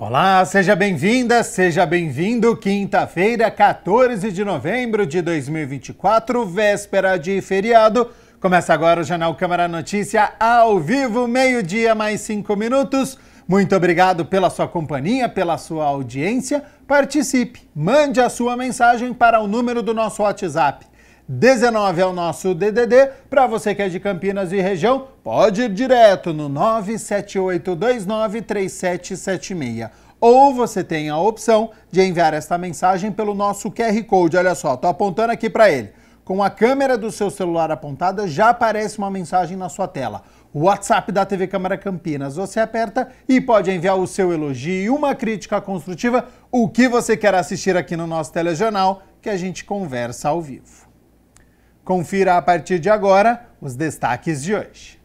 Olá, seja bem-vinda, seja bem-vindo. Quinta-feira, 14 de novembro de 2024, véspera de feriado. Começa agora o Jornal Câmara Notícia ao vivo, meio-dia mais 5 minutos. Muito obrigado pela sua companhia, pela sua audiência. Participe, mande a sua mensagem para o número do nosso WhatsApp. 19 é o nosso DDD. Para você que é de Campinas e região, pode ir direto no 978293776. Ou você tem a opção de enviar esta mensagem pelo nosso QR Code. Olha só, estou apontando aqui para ele. Com a câmera do seu celular apontada, já aparece uma mensagem na sua tela. O WhatsApp da TV Câmara Campinas. Você aperta e pode enviar o seu elogio, uma crítica construtiva, o que você quer assistir aqui no nosso telejornal, que a gente conversa ao vivo. Confira a partir de agora os destaques de hoje.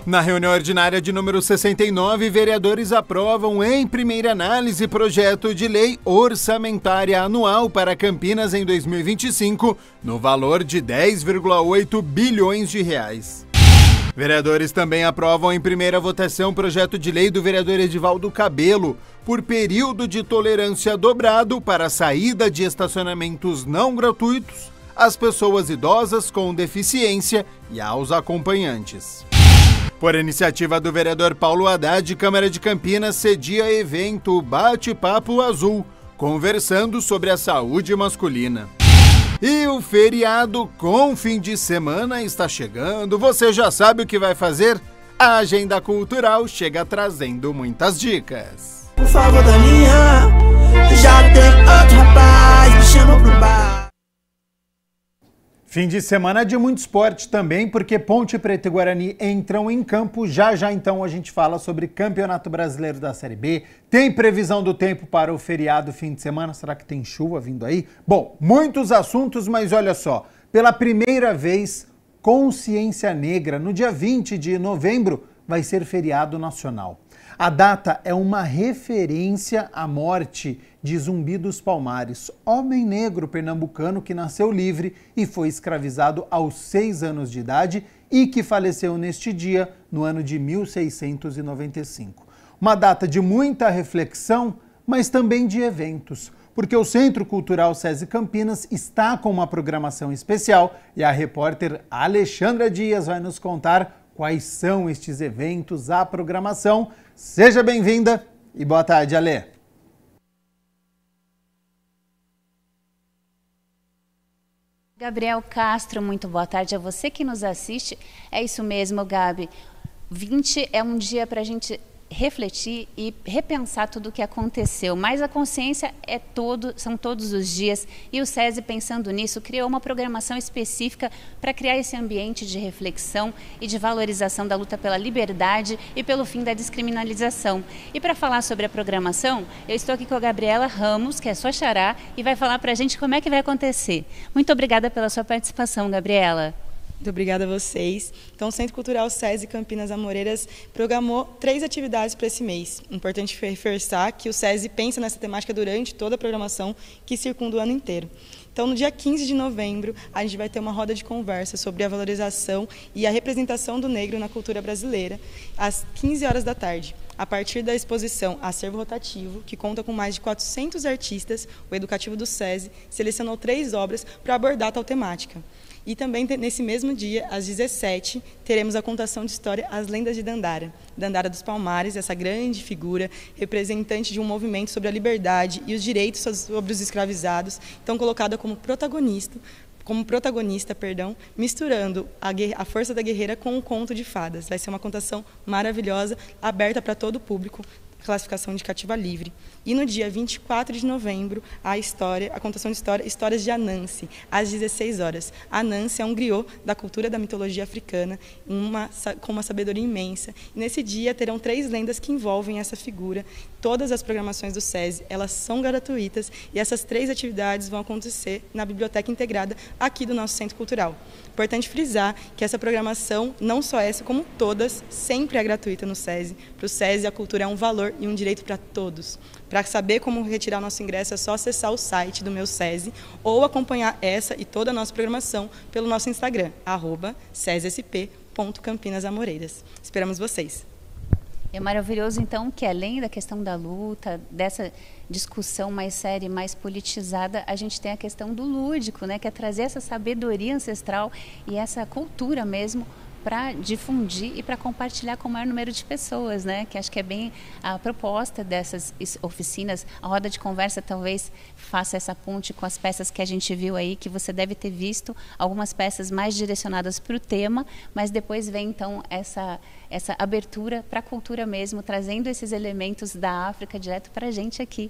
Na reunião ordinária de número 69, vereadores aprovam em primeira análise projeto de lei orçamentária anual para Campinas em 2025, no valor de 10,8 bilhões de reais. Vereadores também aprovam em primeira votação projeto de lei do vereador Edivaldo Cabelo, por período de tolerância dobrado para a saída de estacionamentos não gratuitos às pessoas idosas com deficiência e aos acompanhantes. Por iniciativa do vereador Paulo Haddad, Câmara de Campinas cedia evento Bate-Papo Azul, conversando sobre a saúde masculina. E o feriado com fim de semana está chegando. Você já sabe o que vai fazer? A Agenda Cultural chega trazendo muitas dicas. Por favor, Daninha, já tem outro rapaz, me chama pro bar. Fim de semana de muito esporte também, porque Ponte Preta e Guarani entram em campo. Já então a gente fala sobre Campeonato Brasileiro da Série B. Tem previsão do tempo para o feriado fim de semana? Será que tem chuva vindo aí? Bom, muitos assuntos, mas olha só. Pela primeira vez, Consciência Negra, no dia 20 de novembro, vai ser feriado nacional. A data é uma referência à morte de Zumbi dos Palmares, homem negro pernambucano que nasceu livre e foi escravizado aos 6 anos de idade e que faleceu neste dia, no ano de 1695. Uma data de muita reflexão, mas também de eventos, porque o Centro Cultural SESI Campinas está com uma programação especial e a repórter Alexandra Dias vai nos contar quais são estes eventos, a programação. Seja bem-vinda e boa tarde, Alê. Gabriel Castro, muito boa tarde a você que nos assiste. É isso mesmo, Gabi. 20 é um dia para a gente refletir e repensar tudo o que aconteceu, mas a consciência são todos os dias, e o SESI, pensando nisso, criou uma programação específica para criar esse ambiente de reflexão e de valorização da luta pela liberdade e pelo fim da descriminalização. E para falar sobre a programação, eu estou aqui com a Gabriela Ramos, que é sua xará, e vai falar para a gente como é que vai acontecer. Muito obrigada pela sua participação, Gabriela. Muito obrigada a vocês. Então, o Centro Cultural SESI Campinas Amoreiras programou 3 atividades para esse mês. Importante reforçar que o SESI pensa nessa temática durante toda a programação que circunda o ano inteiro. Então, no dia 15 de novembro, a gente vai ter uma roda de conversa sobre a valorização e a representação do negro na cultura brasileira, às 15 horas da tarde. A partir da exposição Acervo Rotativo, que conta com mais de 400 artistas, o Educativo do SESI selecionou 3 obras para abordar tal temática. E também, nesse mesmo dia, às 17, teremos a contação de história As Lendas de Dandara. Dandara dos Palmares, essa grande figura, representante de um movimento sobre a liberdade e os direitos sobre os escravizados, então colocada como protagonista, misturando a força da guerreira com um conto de fadas. Vai ser uma contação maravilhosa, aberta para todo o público, classificação indicativa livre. E no dia 24 de novembro, a contação de história, Histórias de Anansi, às 16 horas. Anansi é um griot da cultura da mitologia africana, com uma sabedoria imensa. E nesse dia terão 3 lendas que envolvem essa figura. Todas as programações do SESI, elas são gratuitas, e essas 3 atividades vão acontecer na Biblioteca Integrada aqui do nosso Centro Cultural. Importante frisar que essa programação, não só essa, como todas, sempre é gratuita no SESI. Para o SESI, a cultura é um valor e um direito para todos. Para saber como retirar o nosso ingresso, é só acessar o site do meu SESI ou acompanhar essa e toda a nossa programação pelo nosso Instagram, @sesisp.campinasamoreiras. Esperamos vocês. É maravilhoso, então, que além da questão da luta, dessa discussão mais séria e mais politizada, a gente tem a questão do lúdico, né? Que é trazer essa sabedoria ancestral e essa cultura mesmo para difundir e para compartilhar com o maior número de pessoas, né? Que acho que é bem a proposta dessas oficinas. A roda de conversa talvez faça essa ponte com as peças que a gente viu aí, que você deve ter visto, algumas peças mais direcionadas para o tema, mas depois vem então essa abertura para a cultura mesmo, trazendo esses elementos da África direto para a gente aqui.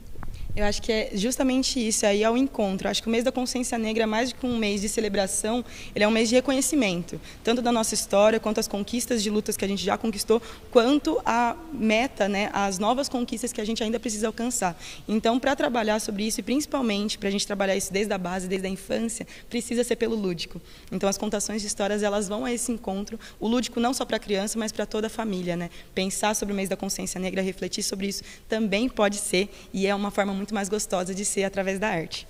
Eu acho que é justamente isso aí, é o encontro. Eu acho que o mês da consciência negra, mais do que um mês de celebração, ele é um mês de reconhecimento, tanto da nossa história, quanto as conquistas de lutas que a gente já conquistou, quanto a meta, né, as novas conquistas que a gente ainda precisa alcançar. Então, para trabalhar sobre isso, e principalmente para a gente trabalhar isso desde a base, desde a infância, precisa ser pelo lúdico. Então, as contações de histórias, elas vão a esse encontro, o lúdico não só para a criança, mas para toda a família, né? Pensar sobre o mês da consciência negra, refletir sobre isso, também pode ser, e é uma forma muito mais gostosa de ser através da arte.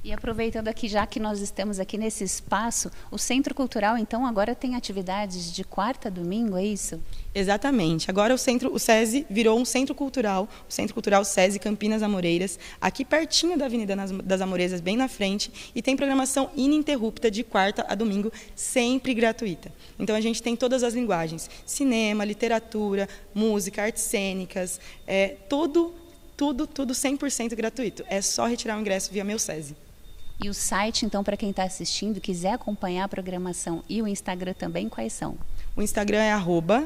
E aproveitando aqui, já que nós estamos aqui nesse espaço, o Centro Cultural, então, agora tem atividades de quarta a domingo, é isso? Exatamente. Agora o SESI virou um centro cultural, o Centro Cultural SESI Campinas Amoreiras, aqui pertinho da Avenida das Amoreiras, bem na frente, e tem programação ininterrupta de quarta a domingo, sempre gratuita. Então, a gente tem todas as linguagens, cinema, literatura, música, artes cênicas, tudo 100% gratuito. É só retirar o ingresso via meu SESI. E o site, então, para quem está assistindo, quiser acompanhar a programação, e o Instagram também, quais são? O Instagram é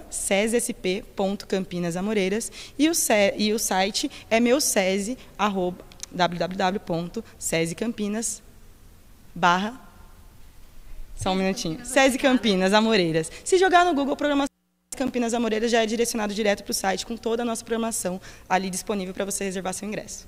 @sesisp.campinasamoreiras e o site é meu SESI, www.sesicampinas/ só um minutinho. SESI Campinas Amoreiras. Se jogar no Google programação Campinas Amoreiras, já é direcionado direto para o site com toda a nossa programação ali disponível para você reservar seu ingresso.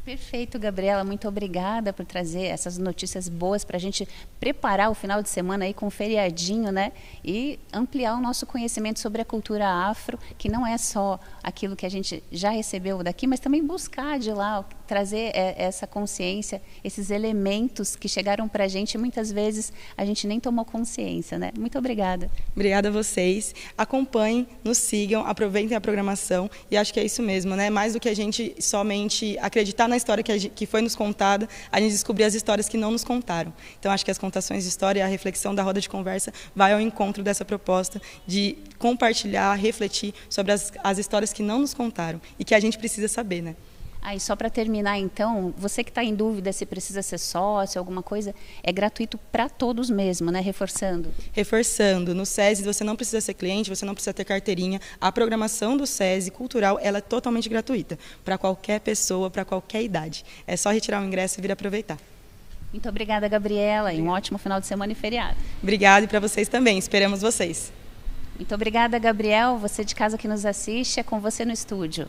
Perfeito, Gabriela. Muito obrigada por trazer essas notícias boas para a gente preparar o final de semana aí com um feriadinho, né? E ampliar o nosso conhecimento sobre a cultura afro, que não é só aquilo que a gente já recebeu daqui, mas também buscar de lá, trazer essa consciência, esses elementos que chegaram para a gente e muitas vezes a gente nem tomou consciência, né? Muito obrigada. Obrigada a vocês. Acompanhem, nos sigam, aproveitem a programação e acho que é isso mesmo, né? Mais do que a gente somente acreditar na história que foi nos contada, a gente descobrir as histórias que não nos contaram. Então, acho que as contações de história e a reflexão da roda de conversa vai ao encontro dessa proposta de compartilhar, refletir sobre as histórias que não nos contaram e que a gente precisa saber, né? E só para terminar, então, você que está em dúvida se precisa ser sócio, alguma coisa, é gratuito para todos mesmo, né? Reforçando. Reforçando, no SESI você não precisa ser cliente, você não precisa ter carteirinha. A programação do SESI cultural, ela é totalmente gratuita, para qualquer pessoa, para qualquer idade. É só retirar o ingresso e vir aproveitar. Muito obrigada, Gabriela, e um ótimo final de semana e feriado. Obrigada e para vocês também, esperamos vocês. Muito obrigada, Gabriel, você de casa que nos assiste, é com você no estúdio.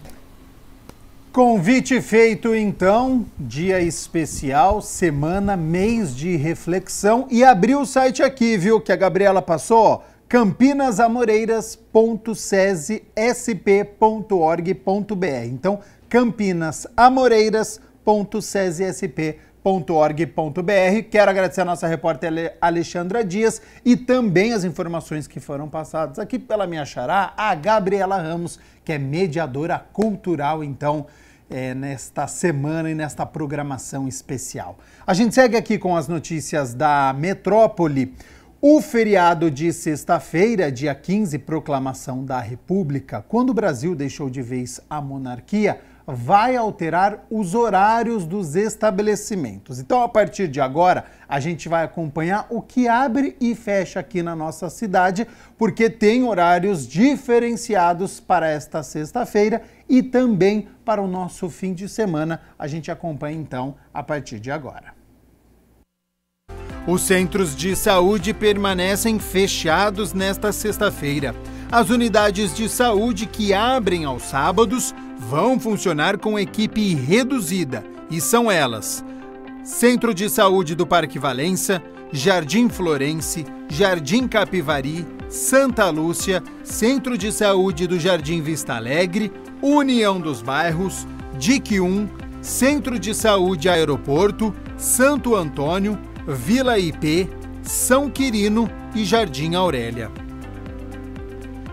Convite feito, então, dia especial, semana, mês de reflexão. E abriu o site aqui, viu, que a Gabriela passou, campinasamoreiras.sesisp.org.br. Então, campinasamoreiras.sesisp.org.br. Quero agradecer a nossa repórter Alexandra Dias e também as informações que foram passadas aqui pela minha xará, a Gabriela Ramos, que é mediadora cultural, então, nesta semana e nesta programação especial. A gente segue aqui com as notícias da metrópole. O feriado de sexta-feira, dia 15, proclamação da República, quando o Brasil deixou de vez a monarquia, vai alterar os horários dos estabelecimentos. Então, a partir de agora, a gente vai acompanhar o que abre e fecha aqui na nossa cidade, porque tem horários diferenciados para esta sexta-feira e também para o nosso fim de semana. A gente acompanha, então, a partir de agora. Os centros de saúde permanecem fechados nesta sexta-feira. As unidades de saúde que abrem aos sábados vão funcionar com equipe reduzida e são elas: Centro de Saúde do Parque Valença, Jardim Florense, Jardim Capivari, Santa Lúcia, Centro de Saúde do Jardim Vista Alegre, União dos Bairros, DIC 1, Centro de Saúde Aeroporto, Santo Antônio, Vila IP, São Quirino e Jardim Aurélia.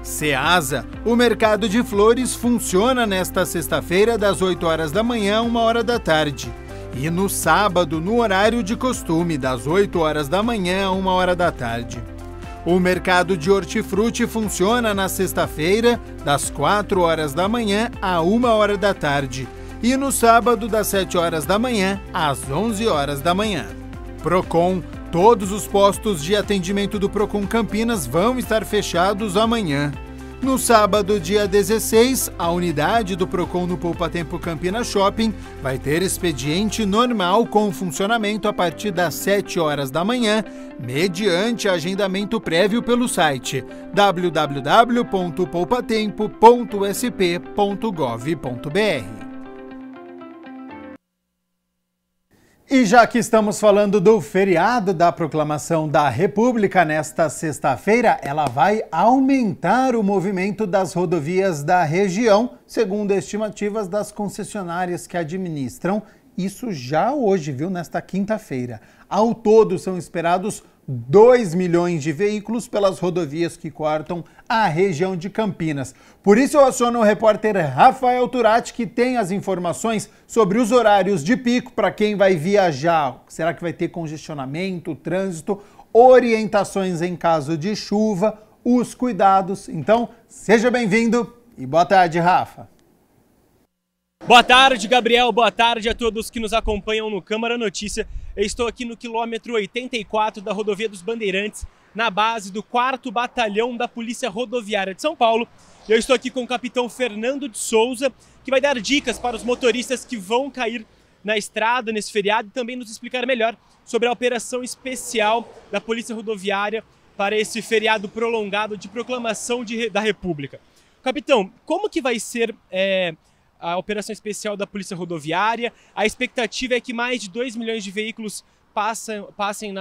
Ceasa, o mercado de flores funciona nesta sexta-feira das 8 horas da manhã a 1 hora da tarde. E no sábado, no horário de costume, das 8 horas da manhã a 1 hora da tarde. O mercado de hortifruti funciona na sexta-feira, das 4 horas da manhã a 1 hora da tarde. E no sábado, das 7 horas da manhã às 11 horas da manhã. Procon. Todos os postos de atendimento do Procon Campinas vão estar fechados amanhã. No sábado, dia 16, a unidade do Procon no Poupa Tempo Campinas Shopping vai ter expediente normal com funcionamento a partir das 7 horas da manhã, mediante agendamento prévio pelo site www.poupatempo.sp.gov.br. E já que estamos falando do feriado da Proclamação da República nesta sexta-feira, ela vai aumentar o movimento das rodovias da região, segundo estimativas das concessionárias que administram. Isso já hoje, viu, nesta quinta-feira. Ao todo, são esperados 2 milhões de veículos pelas rodovias que cortam a região de Campinas. Por isso eu aciono o repórter Rafael Turati, que tem as informações sobre os horários de pico para quem vai viajar. Será que vai ter congestionamento, trânsito, orientações em caso de chuva, os cuidados. Então, seja bem-vindo e boa tarde, Rafa. Boa tarde, Gabriel. Boa tarde a todos que nos acompanham no Câmara Notícia. Eu estou aqui no quilômetro 84 da Rodovia dos Bandeirantes, na base do 4º Batalhão da Polícia Rodoviária de São Paulo. Eu estou aqui com o capitão Fernando de Souza, que vai dar dicas para os motoristas que vão cair na estrada nesse feriado e também nos explicar melhor sobre a operação especial da Polícia Rodoviária para esse feriado prolongado de proclamação da República. Capitão, como que vai ser a operação especial da Polícia Rodoviária? A expectativa é que mais de 2 milhões de veículos passem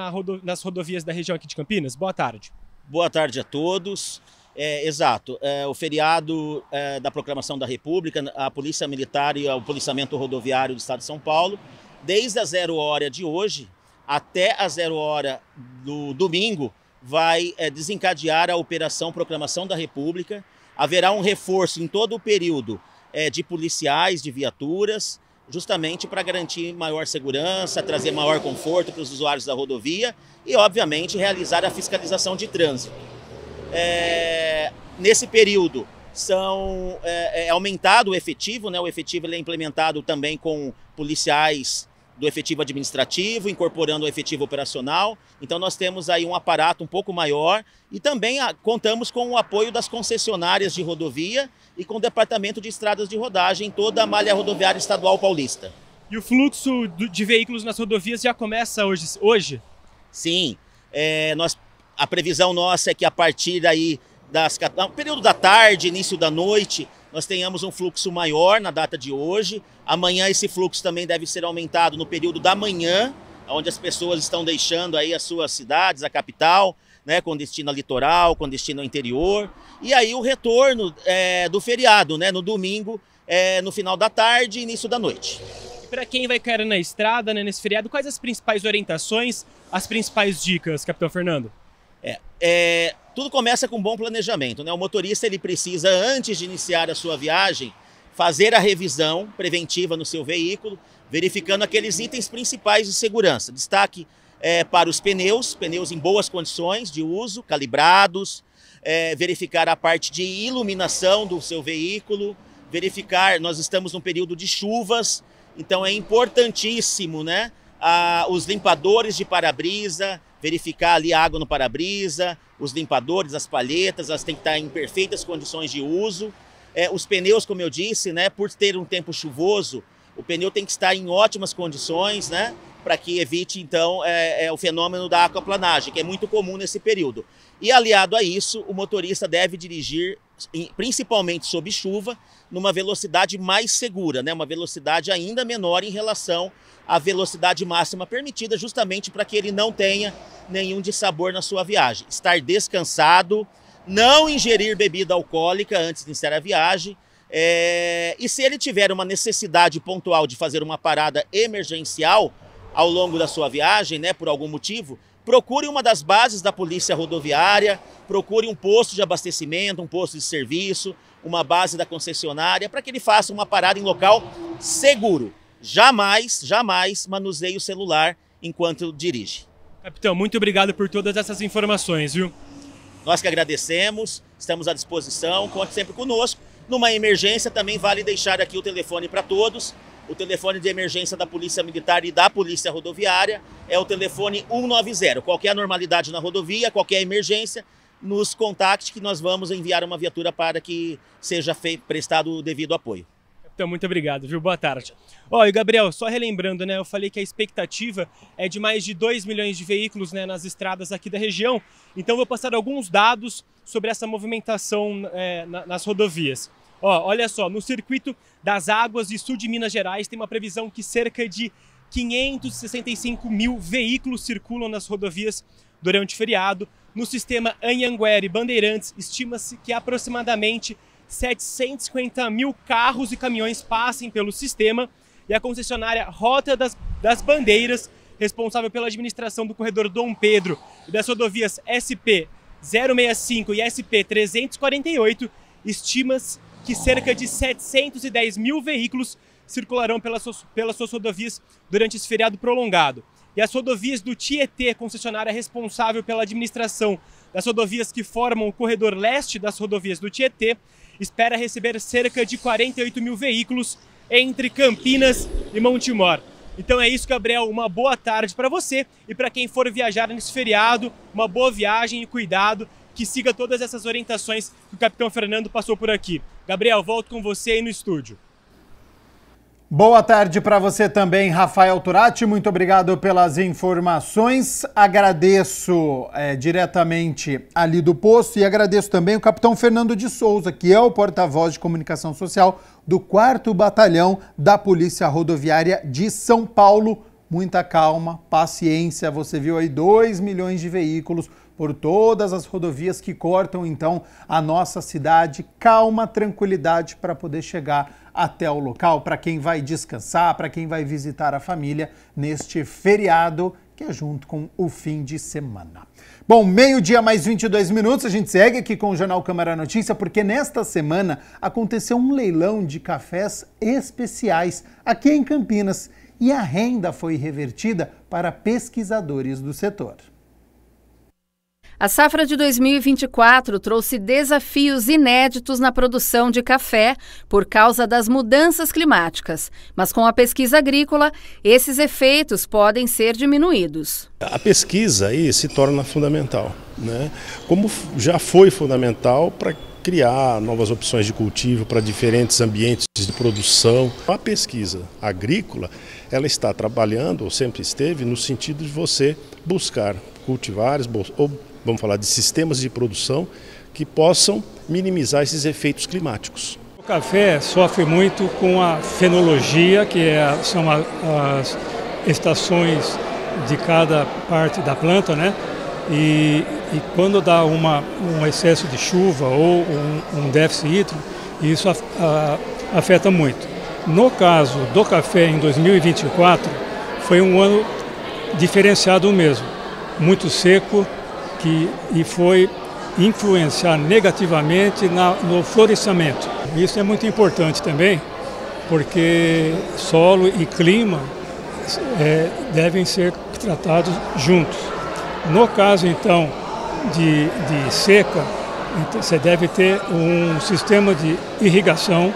nas rodovias da região aqui de Campinas. Boa tarde. Boa tarde a todos. Exato, o feriado da Proclamação da República, a Polícia Militar e o Policiamento Rodoviário do Estado de São Paulo, desde a 0 hora de hoje até a 0 hora do domingo, vai desencadear a Operação Proclamação da República. Haverá um reforço em todo o período de policiais, de viaturas, justamente para garantir maior segurança, trazer maior conforto para os usuários da rodovia e, obviamente, realizar a fiscalização de trânsito. Nesse período, é aumentado o efetivo, né? O efetivo ele é implementado também com policiais do efetivo administrativo, incorporando o efetivo operacional. Então nós temos aí um aparato um pouco maior e também contamos com o apoio das concessionárias de rodovia e com o Departamento de Estradas de Rodagem em toda a malha rodoviária estadual paulista. E o fluxo de veículos nas rodovias já começa hoje? Sim, a previsão nossa é que a partir aí no período da tarde, início da noite, nós tenhamos um fluxo maior na data de hoje. Amanhã esse fluxo também deve ser aumentado no período da manhã, onde as pessoas estão deixando aí as suas cidades, a capital, né, com destino ao litoral, com destino ao interior. E aí o retorno do feriado, né, no domingo, no final da tarde e início da noite. E para quem vai cair na estrada, né, nesse feriado, quais as principais orientações, as principais dicas, capitão Fernando? Tudo começa com um bom planejamento, né? O motorista ele precisa, antes de iniciar a sua viagem, fazer a revisão preventiva no seu veículo, verificando aqueles itens principais de segurança. Destaque para os pneus em boas condições de uso, calibrados, verificar a parte de iluminação do seu veículo, nós estamos num período de chuvas, então é importantíssimo, né? Os limpadores de para-brisa, verificar ali a água no para-brisa, os limpadores, as palhetas, elas têm que estar em perfeitas condições de uso. Os pneus, como eu disse, né, por ter um tempo chuvoso, o pneu tem que estar em ótimas condições, né, para que evite, então, o fenômeno da aquaplanagem, que é muito comum nesse período. E, aliado a isso, o motorista deve dirigir, principalmente sob chuva, numa velocidade mais segura, né, uma velocidade ainda menor em relação à velocidade máxima permitida, justamente para que ele não tenha nenhum dissabor na sua viagem. Estar descansado, não ingerir bebida alcoólica antes de iniciar a viagem, e se ele tiver uma necessidade pontual de fazer uma parada emergencial ao longo da sua viagem, né, por algum motivo, procure uma das bases da Polícia Rodoviária, procure um posto de abastecimento, um posto de serviço, uma base da concessionária, para que ele faça uma parada em local seguro. Jamais manuseie o celular enquanto dirige. Capitão, muito obrigado por todas essas informações, viu? Nós que agradecemos, estamos à disposição, conte sempre conosco. Numa emergência também vale deixar aqui o telefone para todos. O telefone de emergência da Polícia Militar e da Polícia Rodoviária é o telefone 190. Qualquer anormalidade na rodovia, qualquer emergência, nos contacte que nós vamos enviar uma viatura para que seja prestado o devido apoio. Então, muito obrigado, viu? Boa tarde. E Gabriel, só relembrando, né? Eu falei que a expectativa é de mais de 2 milhões de veículos, né, nas estradas aqui da região. Então, vou passar alguns dados sobre essa movimentação nas rodovias. Olha só, no circuito das águas e sul de Minas Gerais tem uma previsão que cerca de 565 mil veículos circulam nas rodovias durante o feriado. No sistema Anhanguera e Bandeirantes, estima-se que aproximadamente 750 mil carros e caminhões passem pelo sistema, e a concessionária Rota das Bandeiras, responsável pela administração do corredor Dom Pedro e das rodovias SP 065 e SP 348, estima-se que cerca de 710 mil veículos circularão pelas suas rodovias durante esse feriado prolongado. E as rodovias do Tietê, concessionária responsável pela administração das rodovias que formam o corredor leste das rodovias do Tietê, espera receber cerca de 48 mil veículos entre Campinas e Montemor. Então é isso, Gabriel. Uma boa tarde para você e para quem for viajar nesse feriado, uma boa viagem e cuidado, que siga todas essas orientações que o Capitão Fernando passou por aqui. Gabriel, volto com você aí no estúdio. Boa tarde para você também, Rafael Turati. Muito obrigado pelas informações. Agradeço diretamente ali do posto e agradeço também o Capitão Fernando de Souza, que é o porta-voz de comunicação social do 4º Batalhão da Polícia Rodoviária de São Paulo. Muita calma, paciência. Você viu aí 2 milhões de veículos por todas as rodovias que cortam, então, a nossa cidade. Calma, tranquilidade para poder chegar até o local, para quem vai descansar, para quem vai visitar a família neste feriado, que é junto com o fim de semana. Bom, meio-dia mais 22 minutos, a gente segue aqui com o Jornal Câmara Notícia, porque nesta semana aconteceu um leilão de cafés especiais aqui em Campinas e a renda foi revertida para pesquisadores do setor. A safra de 2024 trouxe desafios inéditos na produção de café por causa das mudanças climáticas. Mas com a pesquisa agrícola, esses efeitos podem ser diminuídos. A pesquisa aí se torna fundamental, né? Como já foi fundamental para criar novas opções de cultivo para diferentes ambientes de produção. A pesquisa agrícola, ela está trabalhando, ou sempre esteve, no sentido de você buscar cultivares, ou vamos falar de sistemas de produção que possam minimizar esses efeitos climáticos. O café sofre muito com a fenologia, que são as estações de cada parte da planta, né? E quando dá um excesso de chuva ou um déficit hídrico, isso afeta muito. No caso do café em 2024, foi um ano diferenciado mesmo, muito seco, e foi influenciar negativamente no florescimento. Isso é muito importante também, porque solo e clima devem ser tratados juntos. No caso, então, de seca, você deve ter um sistema de irrigação,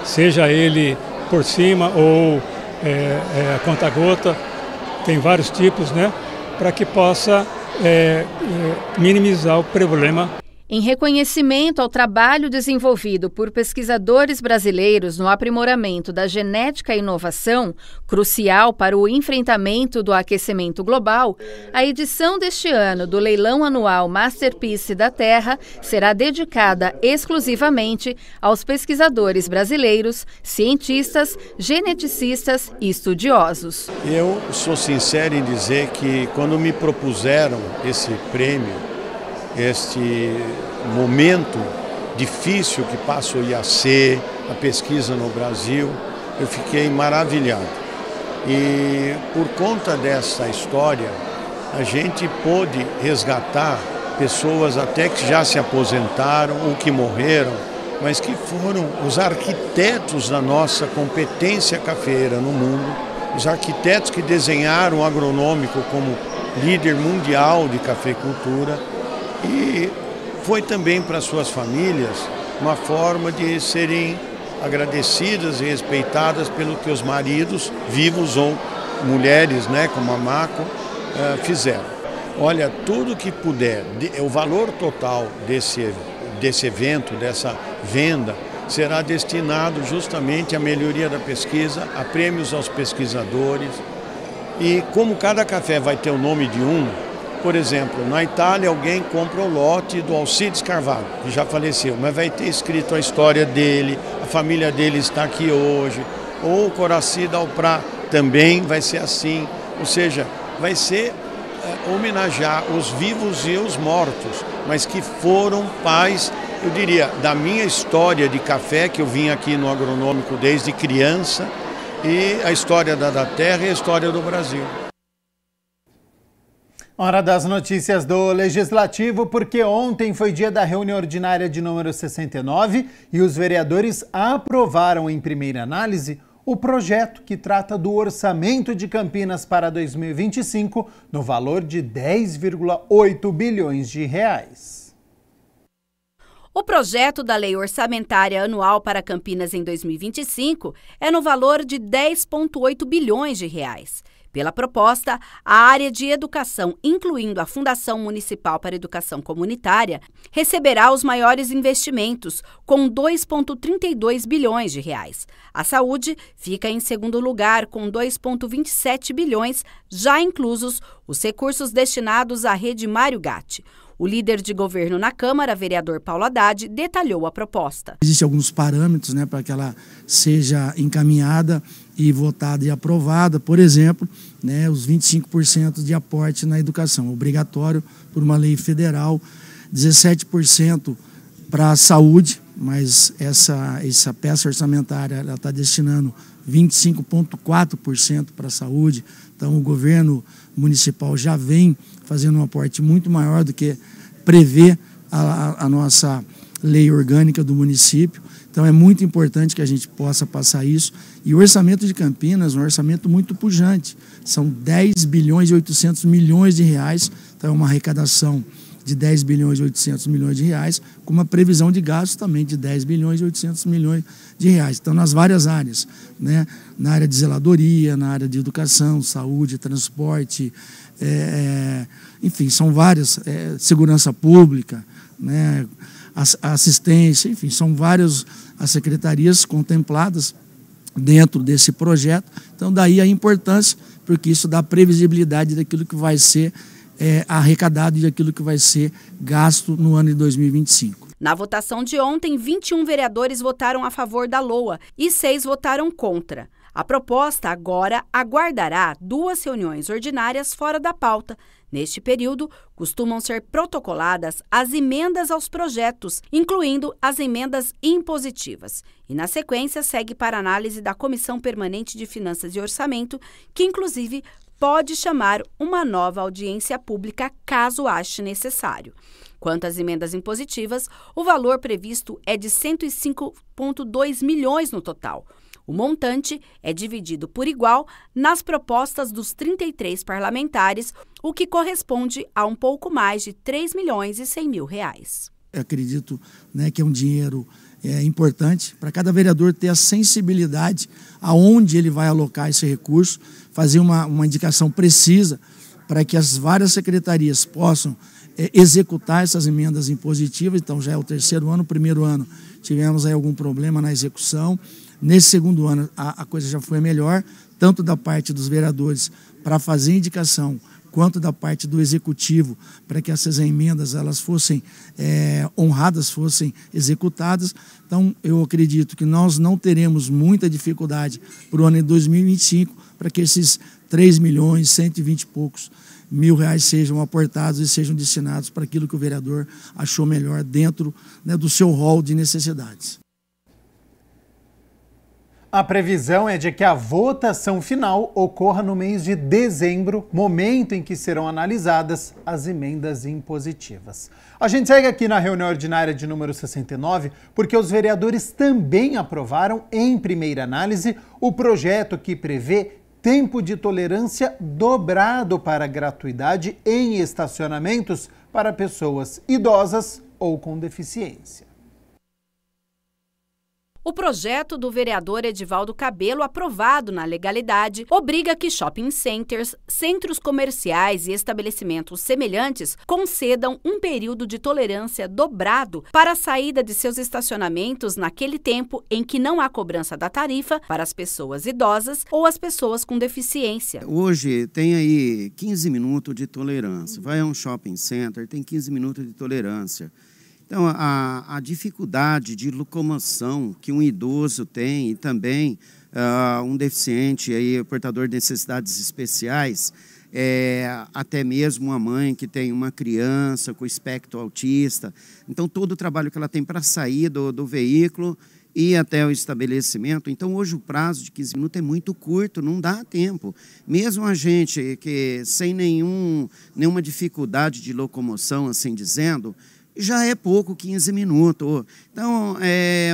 seja ele por cima ou a conta-gota, tem vários tipos, né, para que possa minimizar o problema. Em reconhecimento ao trabalho desenvolvido por pesquisadores brasileiros no aprimoramento da genética e inovação, crucial para o enfrentamento do aquecimento global, a edição deste ano do leilão anual Masterpiece da Terra será dedicada exclusivamente aos pesquisadores brasileiros, cientistas, geneticistas e estudiosos. Eu sou sincero em dizer que quando me propuseram esse prêmio, este momento difícil que passa o IAC, a pesquisa no Brasil, eu fiquei maravilhado. E por conta dessa história, a gente pôde resgatar pessoas até que já se aposentaram ou que morreram, mas que foram os arquitetos da nossa competência cafeeira no mundo, os arquitetos que desenharam o agronômico como líder mundial de cafeicultura, e foi também para suas famílias uma forma de serem agradecidas e respeitadas pelo que os maridos, vivos ou mulheres, né, como a Maco, fizeram. Olha, tudo que puder, o valor total desse evento, dessa venda, será destinado justamente à melhoria da pesquisa, a prêmios aos pesquisadores. E como cada café vai ter o nome de um, por exemplo, na Itália alguém compra o lote do Alcides Carvalho, que já faleceu, mas vai ter escrito a história dele, a família dele está aqui hoje, ou o Coraci Dalprá também vai ser assim, ou seja, vai ser homenagear os vivos e os mortos, mas que foram pais, eu diria, da minha história de café, que eu vim aqui no agronômico desde criança, e a história da terra e a história do Brasil. Hora das notícias do Legislativo, porque ontem foi dia da reunião ordinária de número 69 e os vereadores aprovaram em primeira análise o projeto que trata do orçamento de Campinas para 2025 no valor de 10,8 bilhões de reais. O projeto da Lei Orçamentária Anual para Campinas em 2025 é no valor de 10,8 bilhões de reais. Pela proposta, a área de educação, incluindo a Fundação Municipal para Educação Comunitária, receberá os maiores investimentos, com 2,32 bilhões de reais. A saúde fica em segundo lugar, com 2,27 bilhões, já inclusos os recursos destinados à rede Mário Gatti. O líder de governo na Câmara, vereador Paulo Haddad, detalhou a proposta. Existem alguns parâmetros, né, para que ela seja encaminhada e votada e aprovada. Por exemplo, né, os 25% de aporte na educação, obrigatório por uma lei federal, 17% para a saúde, mas essa peça orçamentária está destinando 25,4% para a saúde. Então, o governo municipal já vem fazendo um aporte muito maior do que prevê a nossa lei orgânica do município. Então é muito importante que a gente possa passar isso. E o orçamento de Campinas é um orçamento muito pujante. São 10 bilhões e 800 milhões de reais. Então é uma arrecadação de 10 bilhões e 800 milhões de reais, com uma previsão de gastos também de 10 bilhões e 800 milhões de reais. Então, nas várias áreas, né? Na área de zeladoria, na área de educação, saúde, transporte, enfim, são várias, segurança pública, né? Assistência, enfim, são várias as secretarias contempladas dentro desse projeto. Então, daí a importância, porque isso dá previsibilidade daquilo que vai ser arrecadado e daquilo que vai ser gasto no ano de 2025. Na votação de ontem, 21 vereadores votaram a favor da LOA e 6 votaram contra. A proposta agora aguardará 2 reuniões ordinárias fora da pauta. Neste período, costumam ser protocoladas as emendas aos projetos, incluindo as emendas impositivas. E, na sequência, segue para análise da Comissão Permanente de Finanças e Orçamento, que, inclusive, pode chamar uma nova audiência pública caso ache necessário. Quanto às emendas impositivas, o valor previsto é de 105,2 milhões no total. O montante é dividido por igual nas propostas dos 33 parlamentares, o que corresponde a um pouco mais de 3 milhões e 100 mil reais. Eu acredito, né, que é um dinheiro importante para cada vereador ter a sensibilidade aonde ele vai alocar esse recurso, fazer uma indicação precisa para que as várias secretarias possam executar essas emendas impositivas. Então já é o terceiro ano, primeiro ano tivemos aí algum problema na execução. Nesse segundo ano a coisa já foi melhor, tanto da parte dos vereadores para fazer indicação, quanto da parte do executivo, para que essas emendas elas fossem honradas, fossem executadas. Então, eu acredito que nós não teremos muita dificuldade para o ano de 2025, para que esses 3 milhões, 120 e poucos mil reais sejam aportados e sejam destinados para aquilo que o vereador achou melhor dentro, né, do seu rol de necessidades. A previsão é de que a votação final ocorra no mês de dezembro, momento em que serão analisadas as emendas impositivas. A gente segue aqui na reunião ordinária de número 69, porque os vereadores também aprovaram, em primeira análise, o projeto que prevê tempo de tolerância dobrado para gratuidade em estacionamentos para pessoas idosas ou com deficiência. O projeto do vereador Edivaldo Cabello, aprovado na legalidade, obriga que shopping centers, centros comerciais e estabelecimentos semelhantes concedam um período de tolerância dobrado para a saída de seus estacionamentos naquele tempo em que não há cobrança da tarifa para as pessoas idosas ou as pessoas com deficiência. Hoje tem aí 15 minutos de tolerância. Vai a um shopping center, tem 15 minutos de tolerância. Então, a dificuldade de locomoção que um idoso tem e também um deficiente, aí, portador de necessidades especiais, até mesmo uma mãe que tem uma criança com espectro autista. Então, todo o trabalho que ela tem para sair do veículo e até o estabelecimento. Então, hoje o prazo de 15 minutos é muito curto, não dá tempo. Mesmo a gente que sem nenhuma dificuldade de locomoção, assim dizendo, já é pouco 15 minutos. Então,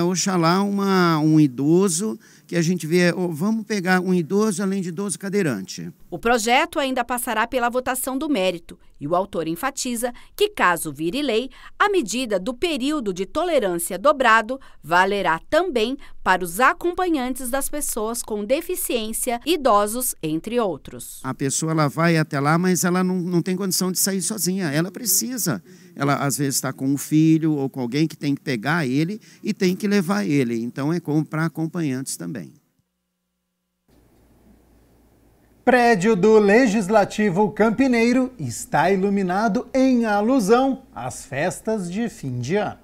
oxalá um idoso que a gente vê, vamos pegar um idoso além de idoso cadeirante. O projeto ainda passará pela votação do mérito e o autor enfatiza que, caso vire lei, a medida do período de tolerância dobrado valerá também para os acompanhantes das pessoas com deficiência, idosos, entre outros. A pessoa ela vai até lá, mas ela não tem condição de sair sozinha, ela precisa. Ela às vezes está com um filho ou com alguém que tem que pegar ele e tem que levar ele. Então é como para acompanhantes também. Prédio do Legislativo Campineiro está iluminado em alusão às festas de fim de ano.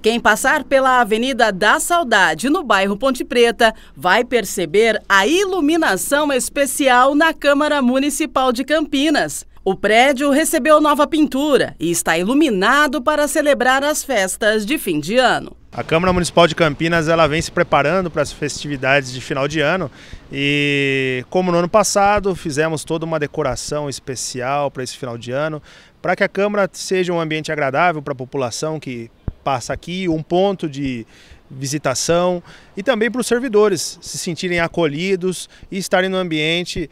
Quem passar pela Avenida da Saudade, no bairro Ponte Preta, vai perceber a iluminação especial na Câmara Municipal de Campinas. O prédio recebeu nova pintura e está iluminado para celebrar as festas de fim de ano. A Câmara Municipal de Campinas ela vem se preparando para as festividades de final de ano e, como no ano passado, fizemos toda uma decoração especial para esse final de ano, para que a Câmara seja um ambiente agradável para a população que passa aqui, um ponto de visitação e também para os servidores se sentirem acolhidos e estarem no ambiente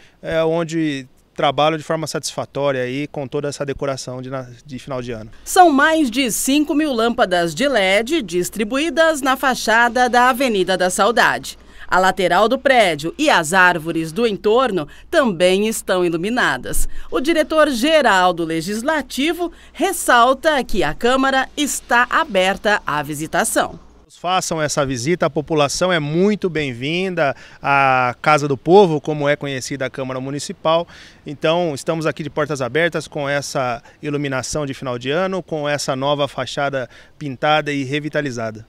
onde trabalho de forma satisfatória aí com toda essa decoração de final de ano. São mais de 5.000 lâmpadas de LED distribuídas na fachada da Avenida da Saudade. A lateral do prédio e as árvores do entorno também estão iluminadas. O diretor-geral do Legislativo ressalta que a Câmara está aberta à visitação. Façam essa visita, a população é muito bem-vinda à Casa do Povo, como é conhecida a Câmara Municipal. Então, estamos aqui de portas abertas com essa iluminação de final de ano, com essa nova fachada pintada e revitalizada.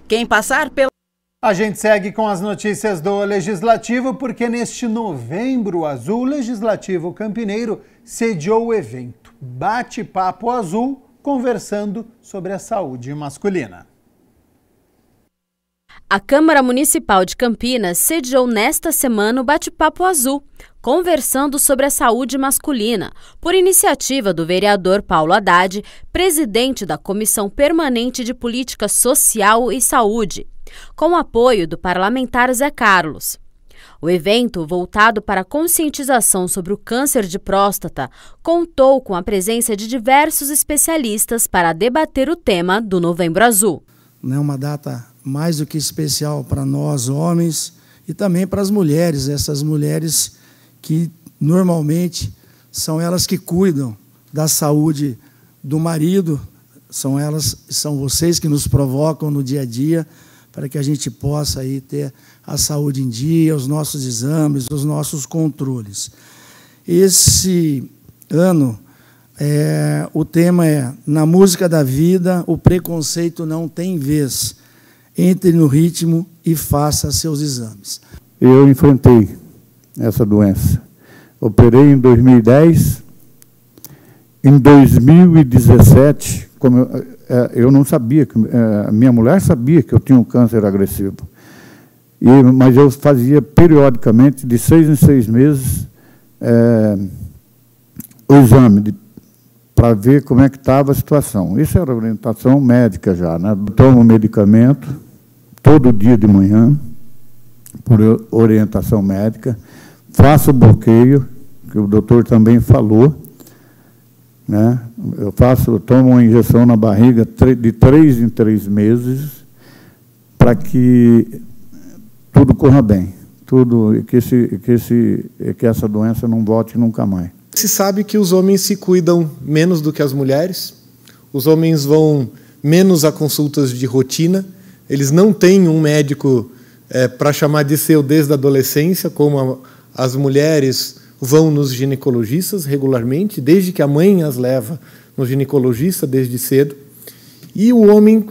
Quem passar pela... A gente segue com as notícias do Legislativo, porque neste Novembro Azul, o Legislativo Campineiro sediou o evento Bate-Papo Azul, conversando sobre a saúde masculina. A Câmara Municipal de Campinas sediou nesta semana o Bate-Papo Azul, conversando sobre a saúde masculina, por iniciativa do vereador Paulo Haddad, presidente da Comissão Permanente de Política Social e Saúde, com apoio do parlamentar Zé Carlos. O evento, voltado para a conscientização sobre o câncer de próstata, contou com a presença de diversos especialistas para debater o tema do Novembro Azul. É uma data mais do que especial para nós, homens, e também para as mulheres, essas mulheres que normalmente são elas que cuidam da saúde do marido, são vocês que nos provocam no dia a dia para que a gente possa aí ter a saúde em dia, os nossos exames, os nossos controles. Esse ano, o tema é: na música da vida, o preconceito não tem vez. Entre no ritmo e faça seus exames. Eu enfrentei essa doença. Operei em 2010. Em 2017, como eu não sabia, minha mulher sabia que eu tinha um câncer agressivo. Mas eu fazia periodicamente, de 6 em 6 meses, o exame para ver como é que estava a situação. Isso era orientação médica já, né? Tomo medicamento todo dia de manhã, por orientação médica, faço bloqueio, que o doutor também falou, né? Eu tomo uma injeção na barriga de 3 em 3 meses, para que tudo corra bem, que essa doença não volte nunca mais. Se sabe que os homens se cuidam menos do que as mulheres, os homens vão menos a consultas de rotina, eles não têm um médico para chamar de seu desde a adolescência, como as mulheres vão nos ginecologistas regularmente, desde que a mãe as leva no ginecologista desde cedo. E o homem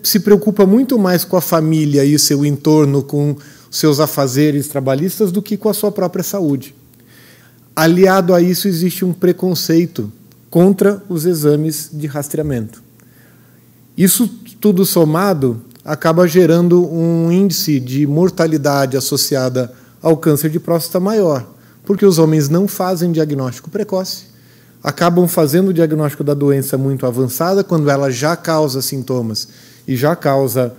se preocupa muito mais com a família e seu entorno, com seus afazeres trabalhistas, do que com a sua própria saúde. Aliado a isso, existe um preconceito contra os exames de rastreamento. Isso tudo somado acaba gerando um índice de mortalidade associada ao câncer de próstata maior, porque os homens não fazem diagnóstico precoce, acabam fazendo o diagnóstico da doença muito avançada, quando ela já causa sintomas e já causa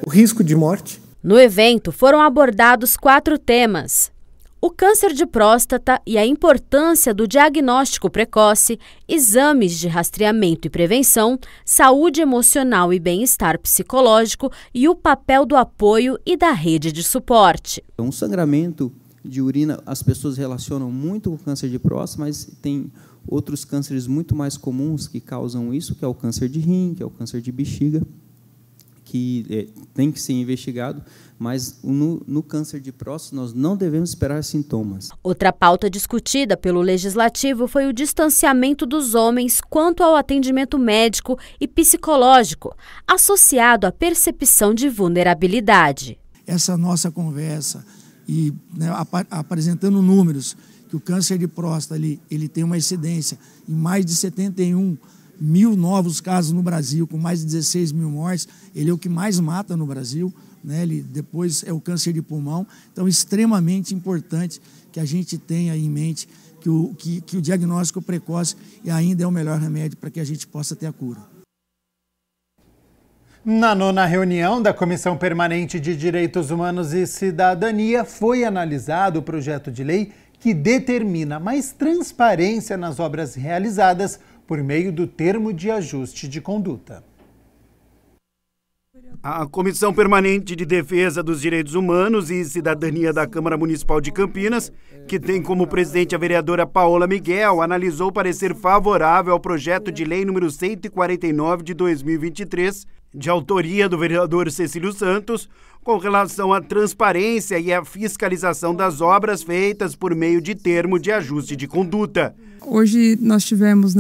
o risco de morte. No evento foram abordados 4 temas: o câncer de próstata e a importância do diagnóstico precoce, exames de rastreamento e prevenção, saúde emocional e bem-estar psicológico e o papel do apoio e da rede de suporte. Um sangramento de urina, as pessoas relacionam muito com o câncer de próstata, mas tem outros cânceres muito mais comuns que causam isso, que é o câncer de rim, que é o câncer de bexiga, que tem que ser investigado, mas no câncer de próstata nós não devemos esperar sintomas. Outra pauta discutida pelo Legislativo foi o distanciamento dos homens quanto ao atendimento médico e psicológico, associado à percepção de vulnerabilidade. Essa nossa conversa e apresentando números, que o câncer de próstata ele tem uma incidência em mais de 71 mil novos casos no Brasil, com mais de 16 mil mortes. Ele é o que mais mata no Brasil, né? Depois é o câncer de pulmão. Então, extremamente importante que a gente tenha em mente que o diagnóstico precoce ainda é o melhor remédio para que a gente possa ter a cura. Na 9ª reunião da Comissão Permanente de Direitos Humanos e Cidadania, foi analisado o projeto de lei que determina mais transparência nas obras realizadas por meio do termo de ajuste de conduta. A Comissão Permanente de Defesa dos Direitos Humanos e Cidadania da Câmara Municipal de Campinas, que tem como presidente a vereadora Paola Miguel, analisou o parecer favorável ao projeto de lei número 149 de 2023, de autoria do vereador Cecílio Santos, com relação à transparência e à fiscalização das obras feitas por meio de termo de ajuste de conduta. Hoje nós tivemos,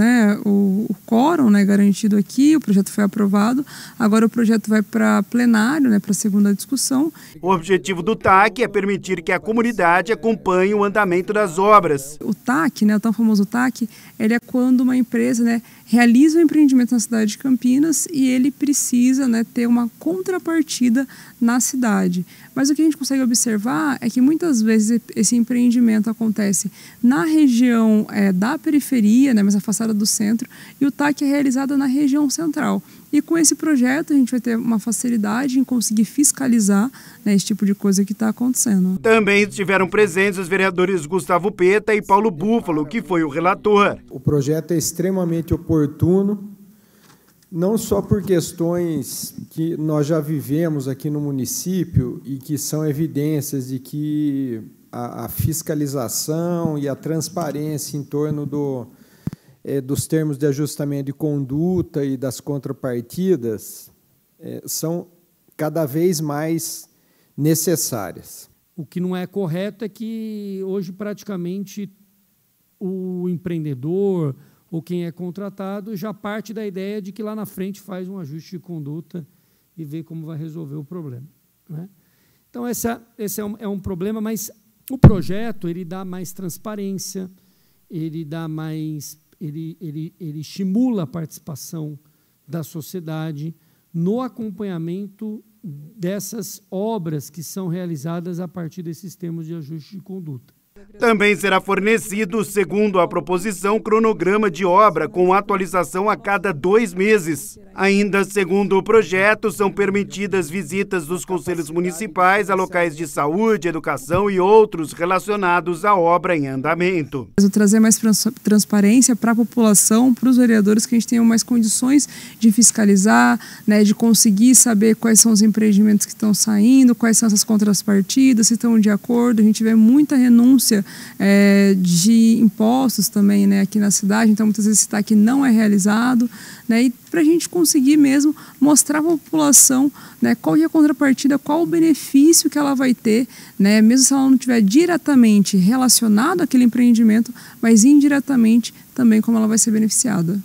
o quórum, garantido aqui, o projeto foi aprovado, agora o projeto vai para plenário, para a segunda discussão. O objetivo do TAC é permitir que a comunidade acompanhe o andamento das obras. O TAC, o tão famoso TAC, ele é quando uma empresa realiza um empreendimento na cidade de Campinas e ele precisa ter uma contrapartida na cidade. Mas o que a gente consegue observar é que muitas vezes esse empreendimento acontece na região da periferia, mais afastada do centro, e o TAC é realizado na região central. E com esse projeto a gente vai ter uma facilidade em conseguir fiscalizar esse tipo de coisa que está acontecendo. Também estiveram presentes os vereadores Gustavo Peta e Paulo Búfalo, que foi o relator. O projeto é extremamente oportuno, não só por questões que nós já vivemos aqui no município e que são evidências de que a fiscalização e a transparência em torno dos termos de ajustamento de conduta e das contrapartidas são cada vez mais necessárias. O que não é correto é que hoje praticamente o empreendedor ou quem é contratado já parte da ideia de que lá na frente faz um ajuste de conduta e vê como vai resolver o problema, Então, esse é um problema, mas o projeto ele dá mais transparência, ele estimula a participação da sociedade no acompanhamento dessas obras que são realizadas a partir desses termos de ajuste de conduta. Também será fornecido, segundo a proposição, cronograma de obra com atualização a cada 2 meses. Ainda segundo o projeto, são permitidas visitas dos conselhos municipais a locais de saúde, educação e outros relacionados à obra em andamento. Trazer mais transparência para a população, para os vereadores, que a gente tenha mais condições de fiscalizar, né, de conseguir saber quais são os empreendimentos que estão saindo, quais são essas contrapartidas, se estão de acordo. A gente vê muita renúncia de impostos também, né, aqui na cidade, então muitas vezes esse TAC não é realizado, né, e para a gente conseguir mesmo mostrar para a população, né, qual é a contrapartida, qual o benefício que ela vai ter, né, mesmo se ela não estiver diretamente relacionado àquele empreendimento, mas indiretamente também como ela vai ser beneficiada.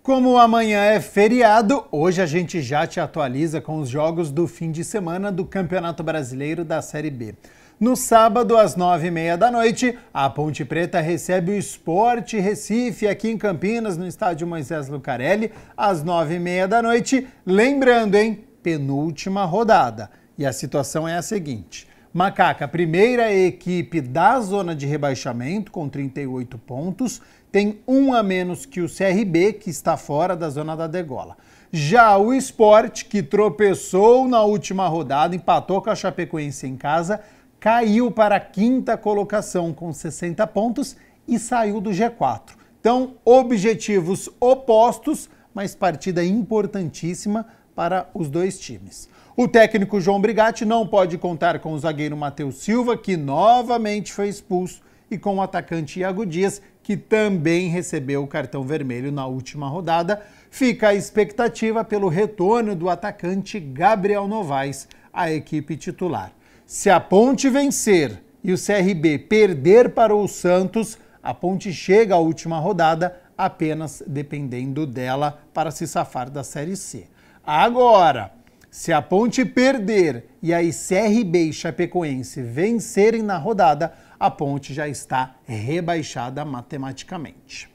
Como amanhã é feriado, hoje a gente já te atualiza com os jogos do fim de semana do Campeonato Brasileiro da Série B. No sábado, às 9h30 da noite, a Ponte Preta recebe o Sport Recife aqui em Campinas, no estádio Moisés Lucarelli, às 9h30 da noite. Lembrando, penúltima rodada. E a situação é a seguinte: Macaca, primeira equipe da zona de rebaixamento, com 38 pontos, tem 1 a menos que o CRB, que está fora da zona da degola. Já o Sport, que tropeçou na última rodada, empatou com a Chapecoense em casa, caiu para a 5ª colocação com 60 pontos e saiu do G4. Então, objetivos opostos, mas partida importantíssima para os dois times. O técnico João Brigatti não pode contar com o zagueiro Matheus Silva, que novamente foi expulso, e com o atacante Iago Dias, que também recebeu o cartão vermelho na última rodada. Fica a expectativa pelo retorno do atacante Gabriel Novaes à equipe titular. Se a Ponte vencer e o CRB perder para o Santos, a Ponte chega à última rodada apenas dependendo dela para se safar da Série C. Agora, se a Ponte perder e aí CRB e Chapecoense vencerem na rodada, a Ponte já está rebaixada matematicamente.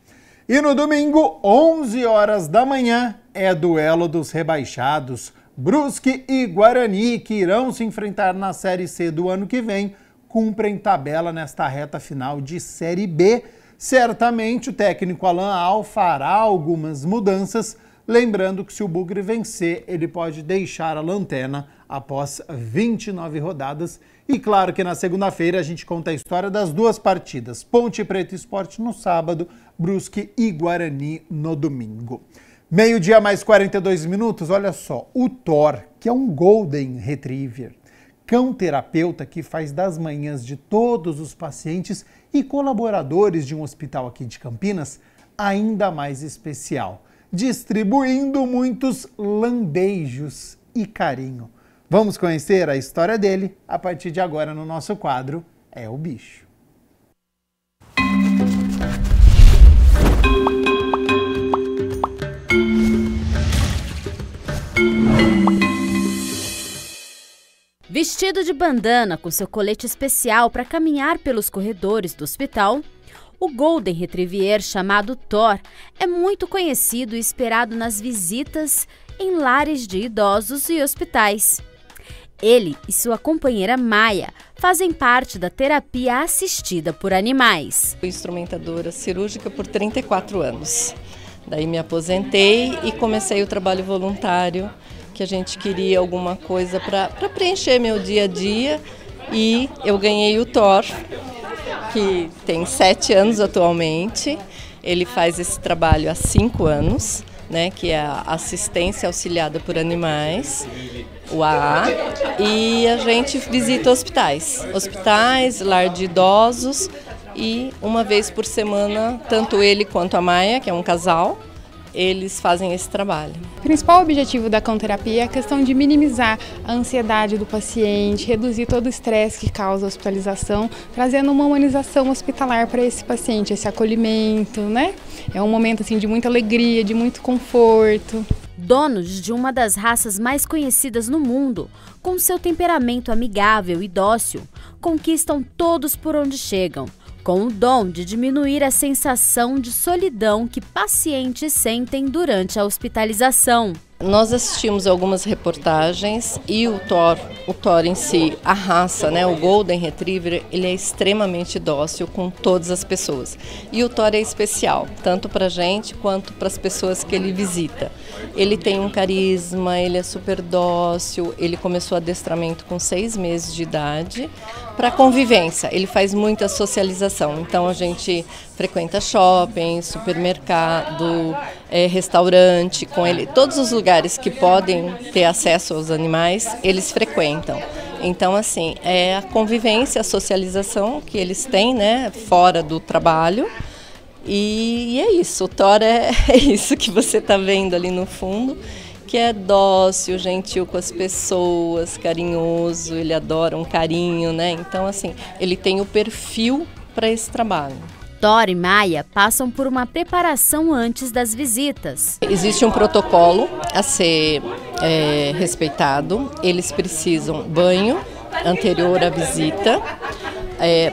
E no domingo, 11 horas da manhã, é duelo dos rebaixados. Brusque e Guarani, que irão se enfrentar na Série C do ano que vem, cumprem tabela nesta reta final de Série B. Certamente o técnico Alan Al fará algumas mudanças, lembrando que se o Bugre vencer, ele pode deixar a lanterna após 29 rodadas. E claro que na segunda-feira a gente conta a história das duas partidas. Ponte Preta e Sport no sábado, Brusque e Guarani no domingo. 12h mais 42 minutos, olha só, o Thor, que é um Golden Retriever, cão terapeuta que faz das manhãs de todos os pacientes e colaboradores de um hospital aqui de Campinas ainda mais especial, distribuindo muitos lambeijos e carinho. Vamos conhecer a história dele a partir de agora no nosso quadro É o Bicho. Vestido de bandana com seu colete especial para caminhar pelos corredores do hospital, o Golden Retriever chamado Thor é muito conhecido e esperado nas visitas em lares de idosos e hospitais. Ele e sua companheira Maia fazem parte da terapia assistida por animais. Fui instrumentadora cirúrgica por 34 anos. Daí me aposentei e comecei o trabalho voluntário, que a gente queria alguma coisa para preencher meu dia a dia, e eu ganhei o Thor, que tem 7 anos atualmente. Ele faz esse trabalho há 5 anos, né, que é a assistência auxiliada por animais, o AA, e a gente visita hospitais, lar de idosos, e uma vez por semana, tanto ele quanto a Maia, que é um casal, eles fazem esse trabalho. O principal objetivo da cão-terapia é a questão de minimizar a ansiedade do paciente, reduzir todo o estresse que causa a hospitalização, trazendo uma humanização hospitalar para esse paciente, esse acolhimento, né? É um momento assim de muita alegria, de muito conforto. Donos de uma das raças mais conhecidas no mundo, com seu temperamento amigável e dócil, conquistam todos por onde chegam, com o dom de diminuir a sensação de solidão que pacientes sentem durante a hospitalização. Nós assistimos algumas reportagens e o Thor em si, a raça, né, o Golden Retriever, ele é extremamente dócil com todas as pessoas. E o Thor é especial, tanto para a gente quanto para as pessoas que ele visita. Ele tem um carisma, ele é super dócil, ele começou adestramento com 6 meses de idade. Para convivência, ele faz muita socialização, então a gente frequenta shopping, supermercado, restaurante com ele, todos os lugares que podem ter acesso aos animais, eles frequentam. Então, assim, é a convivência, a socialização que eles têm, né, fora do trabalho. E é isso, o Thor é isso que você está vendo ali no fundo, que é dócil, gentil com as pessoas, carinhoso, ele adora um carinho, né? Então, assim, ele tem o perfil para esse trabalho. Thor e Maia passam por uma preparação antes das visitas. Existe um protocolo a ser respeitado, eles precisam banho anterior à visita,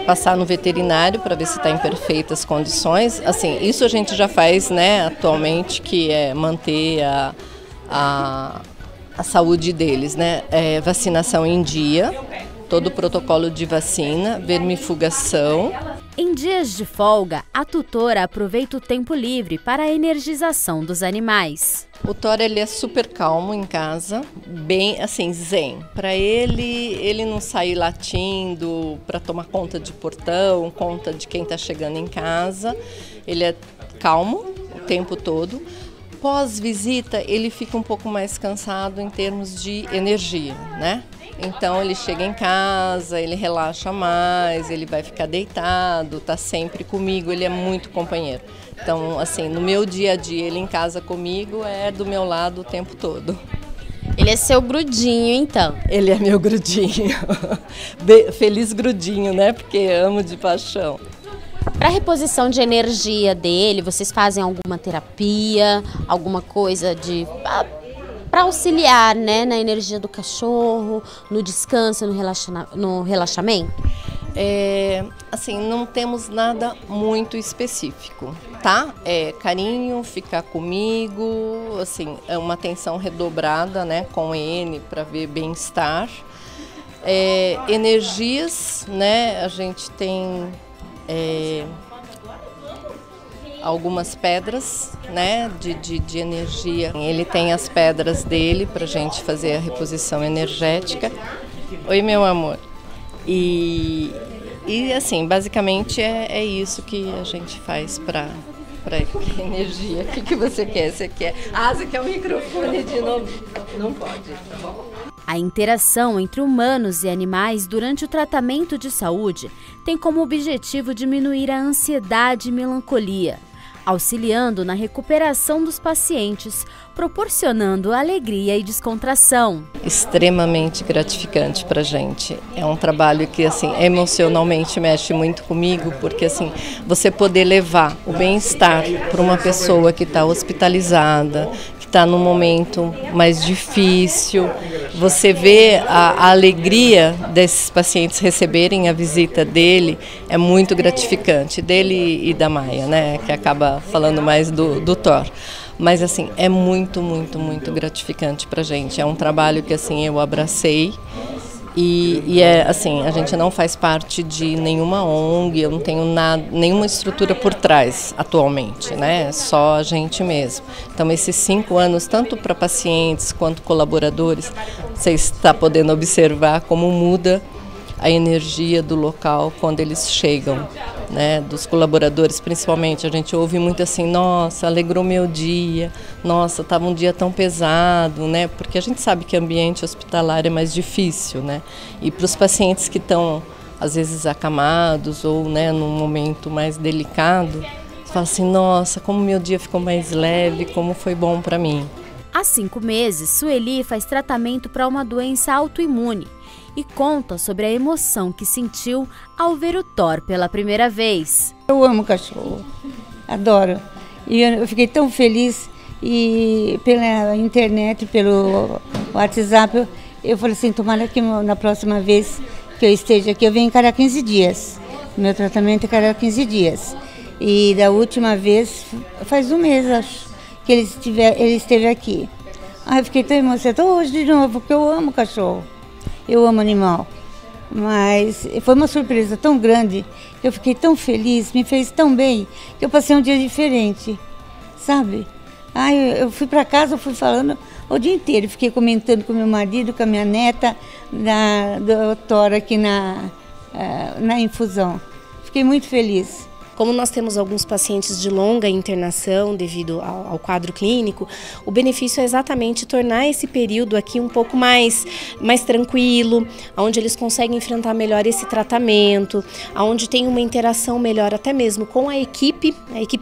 passar no veterinário para ver se está em perfeitas condições. Assim, isso a gente já faz, né, atualmente, que é manter a saúde deles, né? Vacinação em dia, todo o protocolo de vacina, vermifugação. Em dias de folga, a tutora aproveita o tempo livre para a energização dos animais. O Thor, ele é super calmo em casa, bem assim, zen. Para ele não sair latindo para tomar conta de portão, conta de quem está chegando em casa. Ele é calmo o tempo todo. Pós-visita, ele fica um pouco mais cansado em termos de energia, né? Então, ele chega em casa, ele relaxa mais, ele vai ficar deitado, tá sempre comigo, ele é muito companheiro. Então, assim, no meu dia a dia, ele em casa comigo é do meu lado o tempo todo. Ele é seu grudinho, então? Ele é meu grudinho. Feliz grudinho, né? Porque amo de paixão. Para a reposição de energia dele, vocês fazem alguma terapia, alguma coisa para auxiliar, né, na energia do cachorro, no descanso, no relaxamento? Assim, não temos nada muito específico, tá? Carinho, ficar comigo, assim, é uma atenção redobrada, né, com ele para ver bem-estar. Energias, né, a gente tem algumas pedras, né, de energia. Ele tem as pedras dele para a gente fazer a reposição energética. Oi, meu amor. E assim, basicamente é isso que a gente faz para energia. O que você quer? Você quer o microfone de novo? Não pode, tá bom? A interação entre humanos e animais durante o tratamento de saúde tem como objetivo diminuir a ansiedade e melancolia, auxiliando na recuperação dos pacientes, proporcionando alegria e descontração. Extremamente gratificante para a gente. É um trabalho que, assim, emocionalmente mexe muito comigo, porque, assim, você poder levar o bem-estar para uma pessoa que está hospitalizada, que está num momento mais difícil, você vê a alegria desses pacientes receberem a visita dele, é muito gratificante, dele e da Maia, né, que acaba falando mais do Thor. Mas, assim, é muito, muito, muito gratificante pra gente. É um trabalho que, assim, eu abracei e assim, a gente não faz parte de nenhuma ONG, eu não tenho nenhuma estrutura por trás atualmente, né? É só a gente mesmo. Então, esses 5 anos, tanto para pacientes quanto colaboradores, você está podendo observar como muda a energia do local quando eles chegam, né, dos colaboradores principalmente. A gente ouve muito assim, nossa, alegrou meu dia, nossa, estava um dia tão pesado, né, porque a gente sabe que o ambiente hospitalar é mais difícil, né, e para os pacientes que estão, às vezes, acamados ou, né, num momento mais delicado, você fala assim, nossa, como meu dia ficou mais leve, como foi bom para mim. Há 5 meses, Sueli faz tratamento para uma doença autoimune e conta sobre a emoção que sentiu ao ver o Thor pela primeira vez. Eu amo cachorro, adoro. E eu fiquei tão feliz e pela internet, pelo WhatsApp, eu falei assim, tomara que na próxima vez que eu esteja aqui, eu venho cada 15 dias. Meu tratamento é cada 15 dias. E da última vez, faz um mês, acho, que ele esteve aqui. Eu fiquei tão emocionada, hoje de novo, porque eu amo cachorro, eu amo animal. Mas foi uma surpresa tão grande, que eu fiquei tão feliz, me fez tão bem, que eu passei um dia diferente, sabe? Eu fui para casa, eu fui falando o dia inteiro, fiquei comentando com meu marido, com a minha neta, da doutora aqui na infusão. Fiquei muito feliz. Como nós temos alguns pacientes de longa internação devido ao quadro clínico, o benefício é exatamente tornar esse período aqui um pouco mais tranquilo, onde eles conseguem enfrentar melhor esse tratamento, onde tem uma interação melhor até mesmo com a equipe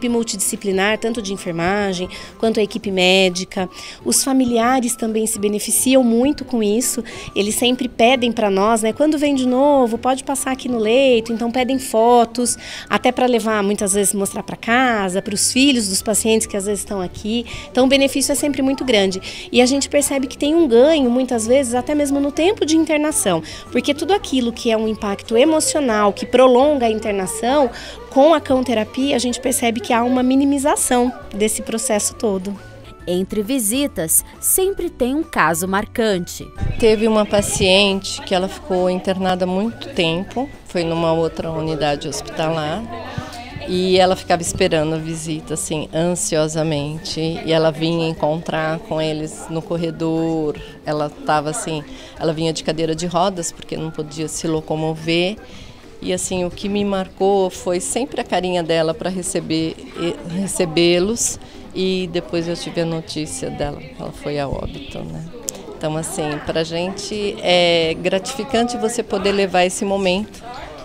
multidisciplinar, tanto de enfermagem quanto a equipe médica. Os familiares também se beneficiam muito com isso, eles sempre pedem para nós, né, quando vem de novo, pode passar aqui no leito, então pedem fotos, até para levar muitas vezes mostrar para casa, para os filhos dos pacientes que às vezes estão aqui. Então o benefício é sempre muito grande. E a gente percebe que tem um ganho, muitas vezes, até mesmo no tempo de internação, porque tudo aquilo que é um impacto emocional, que prolonga a internação, com a cão-terapia a gente percebe que há uma minimização desse processo todo. Entre visitas, sempre tem um caso marcante. Teve uma paciente que ela ficou internada há muito tempo, foi numa outra unidade hospitalar, e ela ficava esperando a visita, assim, ansiosamente, e ela vinha encontrar com eles no corredor, ela estava assim, ela vinha de cadeira de rodas, porque não podia se locomover, e assim, o que me marcou foi sempre a carinha dela para recebê-los, e depois eu tive a notícia dela, ela foi a óbito, né? Então, assim, para a gente é gratificante você poder levar esse momento,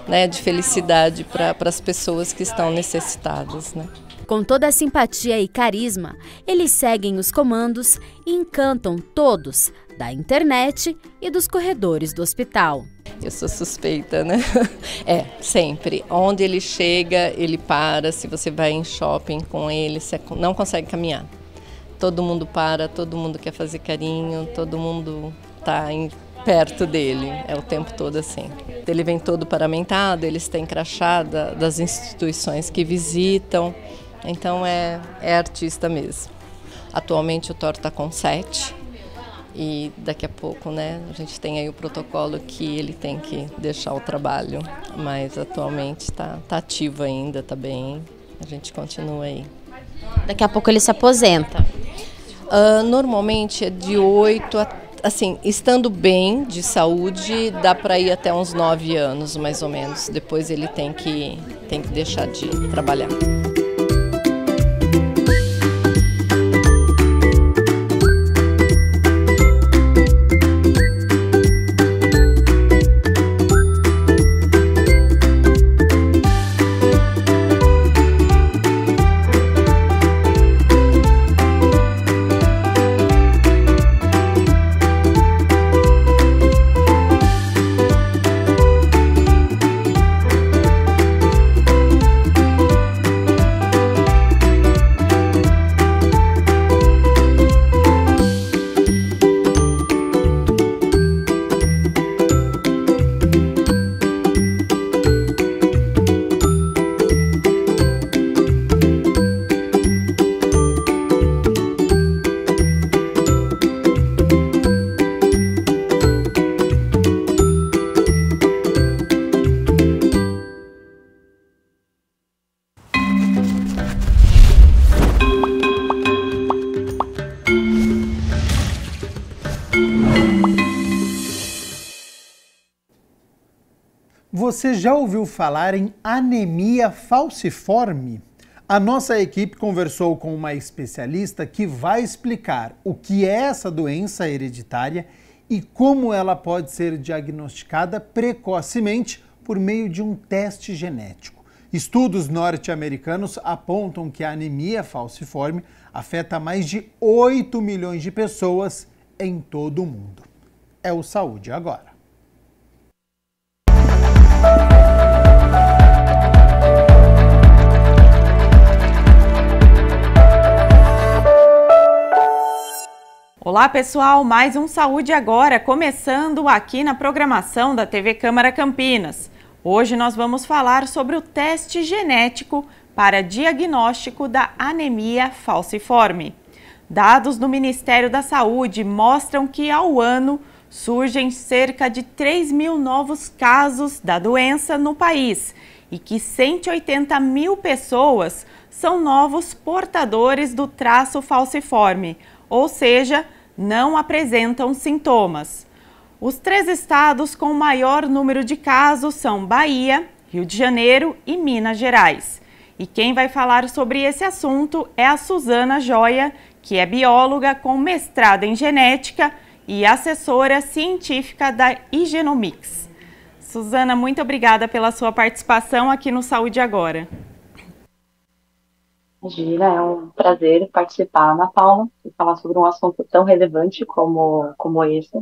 né, de felicidade para as pessoas que estão necessitadas, né? Com toda a simpatia e carisma, eles seguem os comandos e encantam todos, da internet e dos corredores do hospital. Eu sou suspeita, né? Sempre. Onde ele chega, ele para. Se você vai em shopping com ele, você não consegue caminhar. Todo mundo para, todo mundo quer fazer carinho, todo mundo está perto dele. É o tempo todo assim. Ele vem todo paramentado, eles têm crachá das instituições que visitam. Então é artista mesmo. Atualmente o Thor está com 7. E daqui a pouco, né, a gente tem aí o protocolo que ele tem que deixar o trabalho, mas atualmente está ativo ainda, está bem, a gente continua aí. Daqui a pouco ele se aposenta? Normalmente é de 8 a, assim, estando bem de saúde, dá para ir até uns 9 anos, mais ou menos. Depois ele tem que deixar de trabalhar. Você já ouviu falar em anemia falciforme? A nossa equipe conversou com uma especialista que vai explicar o que é essa doença hereditária e como ela pode ser diagnosticada precocemente por meio de um teste genético. Estudos norte-americanos apontam que a anemia falciforme afeta mais de 8 milhões de pessoas em todo o mundo. É o Saúde Agora. Olá pessoal, mais um Saúde Agora, começando aqui na programação da TV Câmara Campinas. Hoje nós vamos falar sobre o teste genético para diagnóstico da anemia falciforme. Dados do Ministério da Saúde mostram que ao ano surgem cerca de 3 mil novos casos da doença no país e que 180 mil pessoas são novos portadores do traço falciforme, ou seja, não apresentam sintomas. Os 3 estados com maior número de casos são Bahia, Rio de Janeiro e Minas Gerais. E quem vai falar sobre esse assunto é a Suzana Joia, que é bióloga com mestrado em genética e assessora científica da Igenomics. Suzana, muito obrigada pela sua participação aqui no Saúde Agora. Imagina, é um prazer participar, Ana Paula, e falar sobre um assunto tão relevante como esse,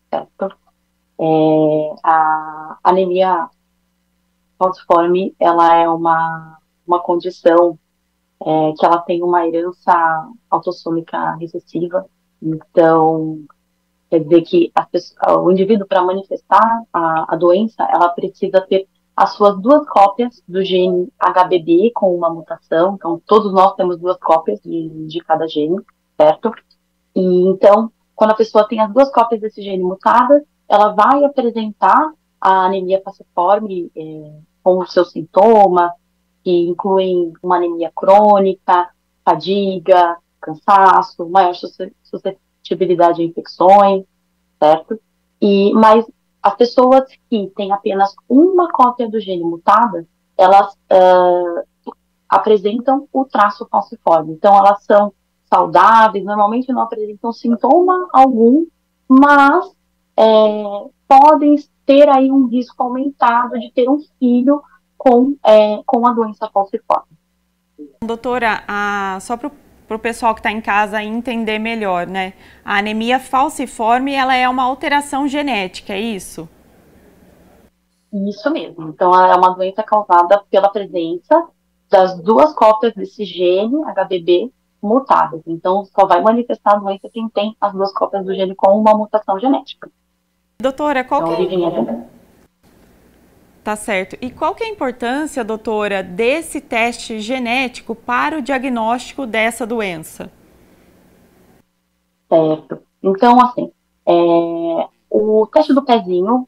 certo? A anemia falciforme, ela é uma condição que ela tem uma herança autossômica recessiva, então quer dizer que o indivíduo, para manifestar a doença, ela precisa ter as suas 2 cópias do gene HBB com uma mutação. Então, todos nós temos 2 cópias de cada gene, certo? E então, quando a pessoa tem as 2 cópias desse gene mutadas, ela vai apresentar a anemia falciforme com os seus sintomas, que incluem uma anemia crônica, fadiga, cansaço, maior suscetibilidade a infecções, certo? Mas as pessoas que têm apenas uma cópia do gene mutada, elas apresentam o traço falciforme. Então, elas são saudáveis, normalmente não apresentam sintoma algum, mas podem ter aí um risco aumentado de ter um filho com a doença falciforme. Doutora, só para o pessoal que está em casa entender melhor, né? A anemia falciforme, ela é uma alteração genética, é isso? Isso mesmo. Então, ela é uma doença causada pela presença das 2 cópias desse gene HBB mutadas. Então, só vai manifestar a doença quem tem as 2 cópias do gene com uma mutação genética. Doutora, qual então, que é... Tá certo. E qual que é a importância, doutora, desse teste genético para o diagnóstico dessa doença? Certo. Então, assim, o teste do pezinho,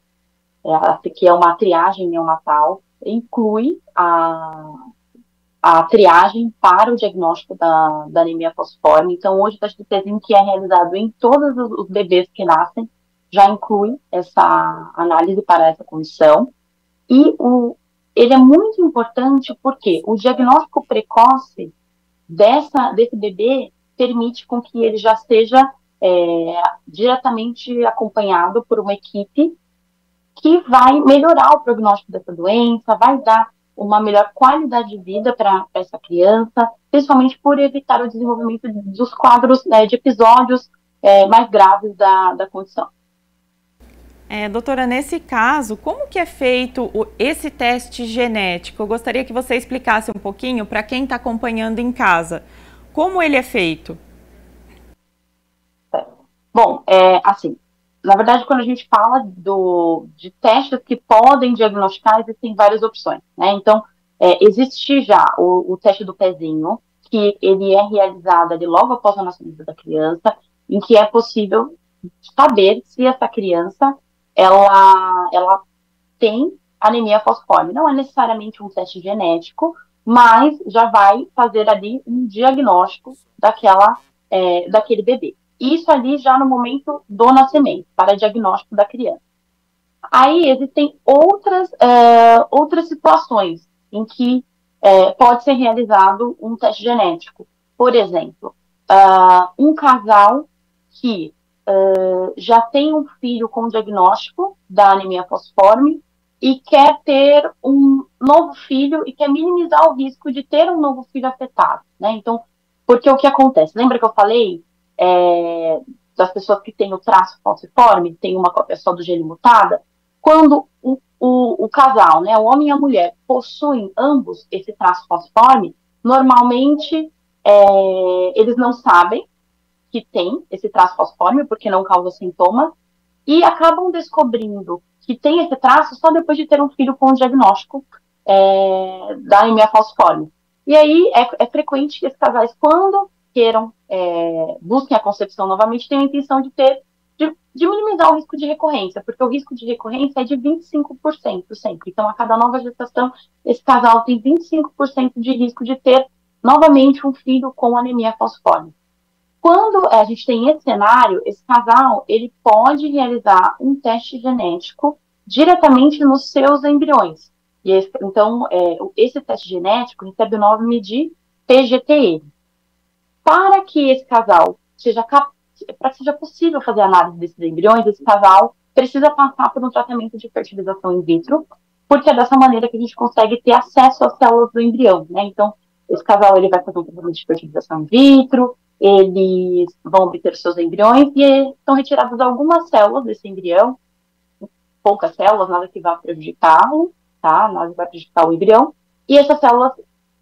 que é uma triagem neonatal, inclui a triagem para o diagnóstico da anemia falciforme. Então, hoje o teste do pezinho, que é realizado em todos os bebês que nascem, já inclui essa análise para essa condição. E ele é muito importante porque o diagnóstico precoce desse bebê permite com que ele já seja diretamente acompanhado por uma equipe que vai melhorar o prognóstico dessa doença, vai dar uma melhor qualidade de vida para essa criança, principalmente por evitar o desenvolvimento dos quadros, de episódios mais graves da condição. Doutora, nesse caso, como que é feito esse teste genético? Eu gostaria que você explicasse um pouquinho para quem está acompanhando em casa. Como ele é feito? Bom, assim, na verdade, quando a gente fala de testes que podem diagnosticar, existem várias opções, né? Então, existe já o teste do pezinho, que ele é realizado ali logo após o nascimento da criança, em que é possível saber se essa criança ela tem anemia falciforme. Não é necessariamente um teste genético, mas já vai fazer ali um diagnóstico daquele bebê. Isso ali já no momento do nascimento, para diagnóstico da criança. Aí existem outras situações em que pode ser realizado um teste genético. Por exemplo, um casal que já tem um filho com diagnóstico da anemia falciforme e quer ter um novo filho e quer minimizar o risco de ter um novo filho afetado, né? Então, porque o que acontece? Lembra que eu falei das pessoas que têm o traço falciforme, tem uma cópia só do gene mutada? Quando o casal, né, o homem e a mulher, possuem ambos esse traço falciforme, normalmente eles não sabem que têm esse traço falciforme, porque não causa sintomas, e acabam descobrindo que tem esse traço só depois de ter um filho com o diagnóstico da anemia falciforme. E aí é frequente que esses casais, quando queiram, busquem a concepção novamente, tenham a intenção de minimizar o risco de recorrência, porque o risco de recorrência é de 25% sempre. Então, a cada nova gestação, esse casal tem 25% de risco de ter novamente um filho com anemia falciforme. Quando a gente tem esse cenário, esse casal, ele pode realizar um teste genético diretamente nos seus embriões. E então, esse teste genético recebe o nome de PGT-M. Para que esse casal para que seja possível fazer a análise desses embriões, esse casal precisa passar por um tratamento de fertilização in vitro, porque é dessa maneira que a gente consegue ter acesso às células do embrião, né? Então, esse casal ele vai fazer um tratamento de fertilização in vitro, eles vão obter os seus embriões e são retiradas algumas células desse embrião, poucas células, nada que vá prejudicá-lo, tá? Nada que vai prejudicar o embrião, e essas células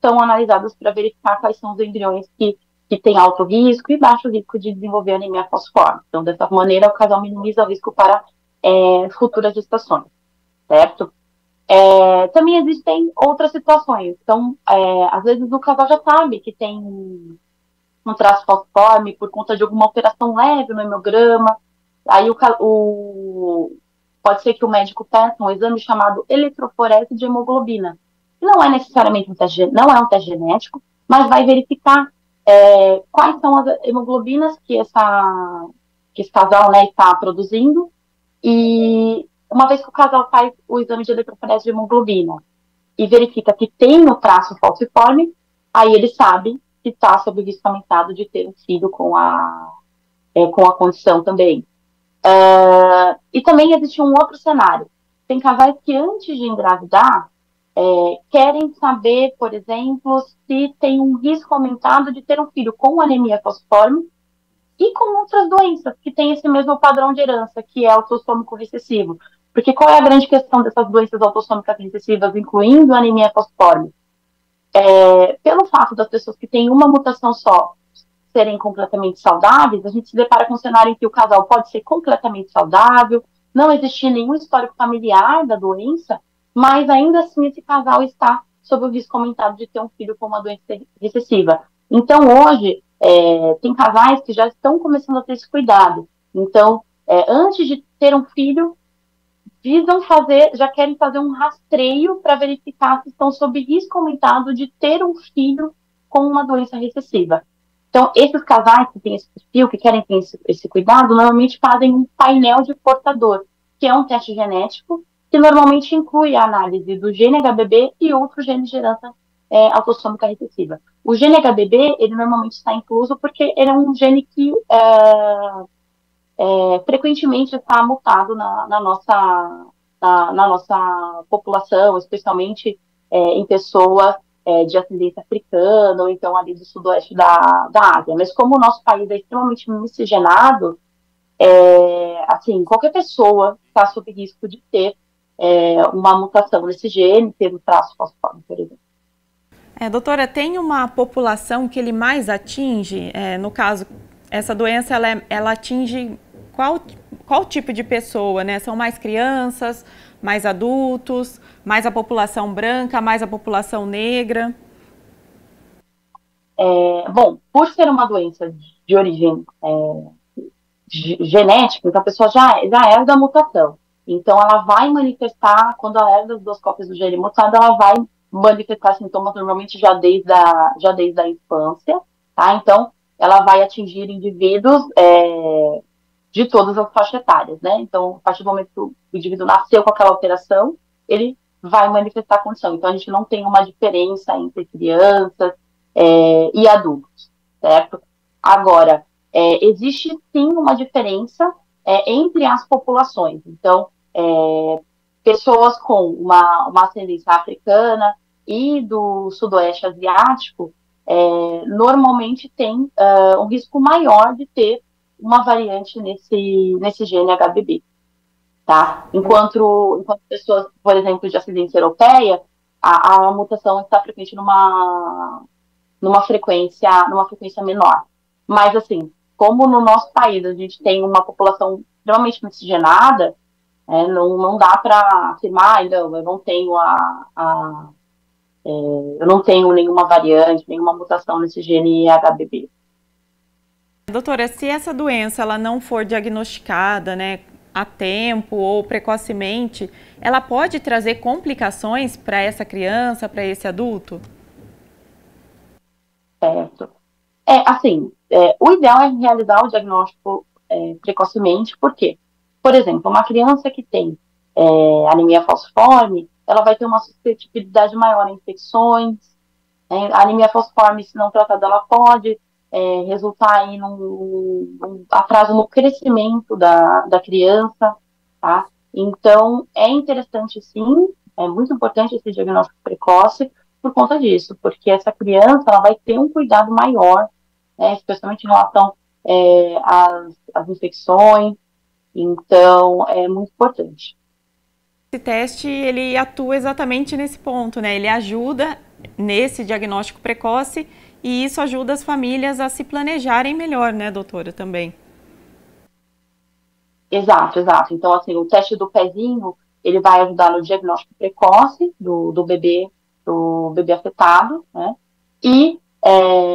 são analisadas para verificar quais são os embriões que tem alto risco e baixo risco de desenvolver anemia falciforme. Então, dessa maneira, o casal minimiza o risco para futuras gestações, certo? Também existem outras situações. Então, às vezes o casal já sabe que tem um traço falciforme por conta de alguma alteração leve no hemograma. Aí pode ser que o médico peça um exame chamado eletroforese de hemoglobina. Que não é necessariamente um teste genético, mas vai verificar quais são as hemoglobinas que esse casal, né, está produzindo. E uma vez que o casal faz o exame de eletroforese de hemoglobina e verifica que tem o traço falciforme, aí ele sabe que está sob o risco aumentado de ter um filho com a condição também. E também existe um outro cenário. Tem casais que antes de engravidar querem saber, por exemplo, se tem um risco aumentado de ter um filho com anemia falciforme e com outras doenças que têm esse mesmo padrão de herança, que é autossômico recessivo. Porque qual é a grande questão dessas doenças autossômicas recessivas, incluindo a anemia falciforme? Pelo fato das pessoas que têm uma mutação só serem completamente saudáveis, a gente se depara com um cenário em que o casal pode ser completamente saudável, não existir nenhum histórico familiar da doença, mas ainda assim esse casal está sob o risco aumentado de ter um filho com uma doença recessiva. Então, hoje, tem casais que já estão começando a ter esse cuidado. Então, antes de ter um filho, já querem fazer um rastreio para verificar se estão sob risco aumentado de ter um filho com uma doença recessiva. Então, esses casais que têm esse perfil, que querem ter esse cuidado, normalmente fazem um painel de portador, que é um teste genético, que normalmente inclui a análise do gene HBB e outros genes de herança autossômica recessiva. O gene HBB, ele normalmente está incluso porque ele é um gene que frequentemente está mutado na nossa população, especialmente em pessoas de ascendência africana ou então ali do sudoeste da Ásia. Mas como o nosso país é extremamente miscigenado, assim, qualquer pessoa está sob risco de ter uma mutação nesse gene, ter um traço falciforme, por exemplo. Doutora, tem uma população que ele mais atinge? No caso, essa doença, ela atinge qual tipo de pessoa, né? São mais crianças, mais adultos, mais a população branca, mais a população negra? Bom, por ser uma doença de origem genética, então a pessoa já herda a mutação. Então, ela vai manifestar, quando ela herda as 2 cópias do gene mutado, ela vai manifestar sintomas normalmente já desde a infância, tá? Então, ela vai atingir indivíduos de todas as faixas etárias, né? Então, a partir do momento que o indivíduo nasceu com aquela alteração, ele vai manifestar a condição. Então, a gente não tem uma diferença entre crianças e adultos, certo? Agora, existe sim uma diferença entre as populações. Então, pessoas com uma ascendência africana e do sudoeste asiático normalmente têm um risco maior de ter uma variante nesse gene HBB, tá? Enquanto pessoas, por exemplo, de ascendência europeia, a mutação está frequente numa frequência menor. Mas, assim, como no nosso país a gente tem uma população extremamente miscigenada, não dá para afirmar, não, eu não tenho eu não tenho nenhuma variante, nenhuma mutação nesse gene HBB. Doutora, se essa doença ela não for diagnosticada, né, a tempo ou precocemente, ela pode trazer complicações para essa criança, para esse adulto? Certo. O ideal é realizar o diagnóstico precocemente, por quê? Por exemplo, uma criança que tem anemia falciforme, ela vai ter uma suscetibilidade maior a infecções. A anemia falciforme, se não tratada, ela pode resultar aí num atraso no crescimento da criança, tá? Então, é interessante sim, é muito importante esse diagnóstico precoce por conta disso, porque essa criança ela vai ter um cuidado maior, especialmente em relação às infecções. Então, é muito importante. Esse teste, ele atua exatamente nesse ponto, né? Ele ajuda nesse diagnóstico precoce e isso ajuda as famílias a se planejarem melhor, né, doutora, também? Exato. Então, assim, o teste do pezinho, ele vai ajudar no diagnóstico precoce do bebê afetado, né? E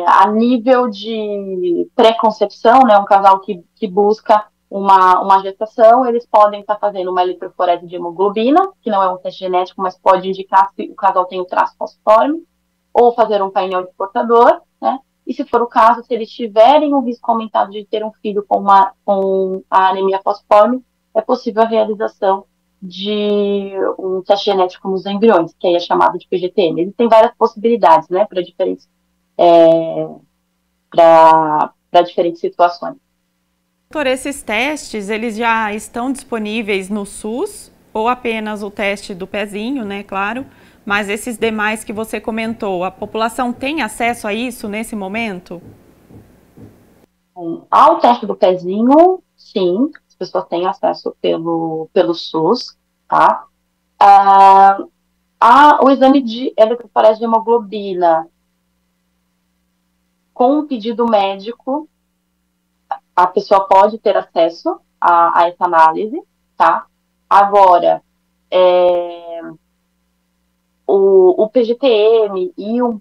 a nível de pré-concepção, né, um casal que busca uma gestação, eles podem estar fazendo uma eletroforese de hemoglobina, que não é um teste genético, mas pode indicar se o casal tem o traço falciforme, ou fazer um painel de portador, né? E se for o caso, se eles tiverem um risco aumentado de ter um filho com a anemia falciforme, é possível a realização de um teste genético nos embriões, que aí é chamado de PGTM. Ele tem várias possibilidades, né, para diferentes situações. Doutor, esses testes, eles já estão disponíveis no SUS ou apenas o teste do pezinho, né, claro, mas esses demais que você comentou, a população tem acesso a isso nesse momento? Ao teste do pezinho, sim, as pessoas têm acesso pelo SUS, tá? O exame de eletroforese de hemoglobina, com um pedido médico, a pessoa pode ter acesso a essa análise, tá? Agora, o PGTM e o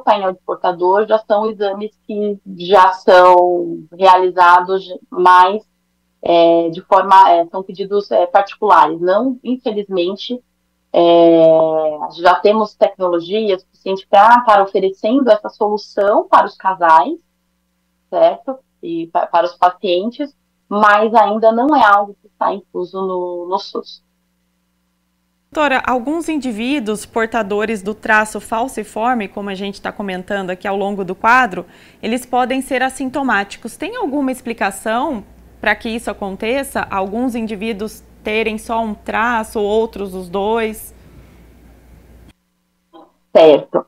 painel de portador já são exames que já são realizados mais de forma, são pedidos particulares. Não, infelizmente, já temos tecnologia suficiente para estar oferecendo essa solução para os casais, certo? E para os pacientes, mas ainda não é algo que está incluso no SUS. Doutora, alguns indivíduos portadores do traço falciforme, como a gente está comentando aqui ao longo do quadro, eles podem ser assintomáticos. Tem alguma explicação para que isso aconteça? Alguns indivíduos terem só um traço, outros os dois? Certo.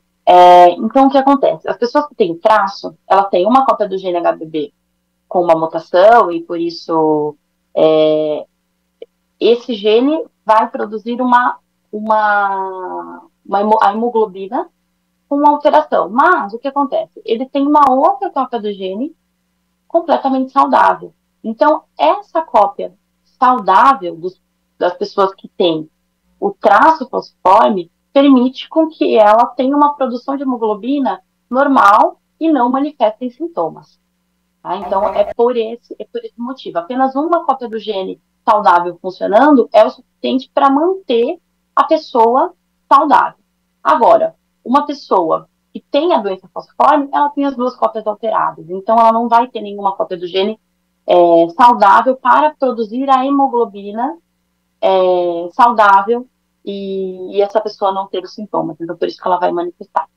Então, o que acontece? As pessoas que têm traço, elas têm uma cópia do gene HBB com uma mutação e, por isso, esse gene vai produzir a hemoglobina com uma alteração. Mas, o que acontece? Ele tem uma outra cópia do gene completamente saudável. Então, essa cópia saudável das pessoas que têm o traço falciforme permite com que ela tenha uma produção de hemoglobina normal e não manifestem sintomas. Tá? Então, é por esse motivo. Apenas uma cópia do gene saudável funcionando é o suficiente para manter a pessoa saudável. Agora, uma pessoa que tem a doença falciforme, ela tem as duas cópias alteradas. Então, ela não vai ter nenhuma cópia do gene saudável para produzir a hemoglobina saudável e essa pessoa não ter os sintomas. Então, por isso que ela vai manifestar.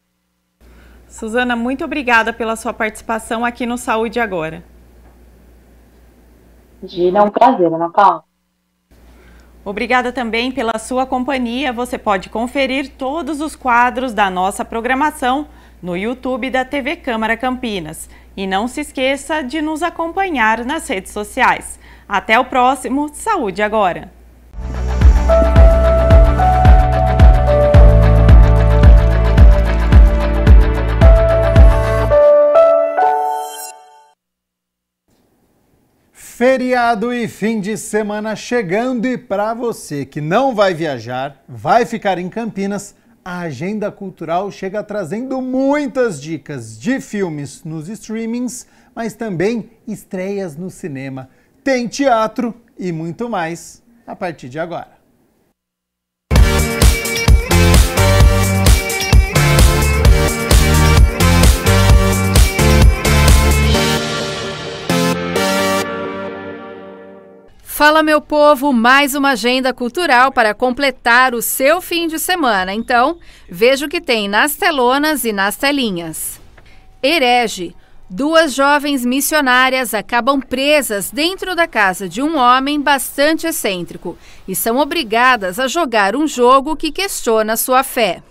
Suzana, muito obrigada pela sua participação aqui no Saúde Agora. Gina, é um prazer, Ana Paula. Obrigada também pela sua companhia. Você pode conferir todos os quadros da nossa programação no YouTube da TV Câmara Campinas. E não se esqueça de nos acompanhar nas redes sociais. Até o próximo Saúde Agora! Feriado e fim de semana chegando, e para você que não vai viajar, vai ficar em Campinas, a Agenda Cultural chega trazendo muitas dicas de filmes nos streamings, mas também estreias no cinema. Tem teatro e muito mais a partir de agora. Fala, meu povo, mais uma agenda cultural para completar o seu fim de semana. Então, veja o que tem nas telonas e nas telinhas. Herege. 2 jovens missionárias acabam presas dentro da casa de um homem bastante excêntrico e são obrigadas a jogar um jogo que questiona sua fé.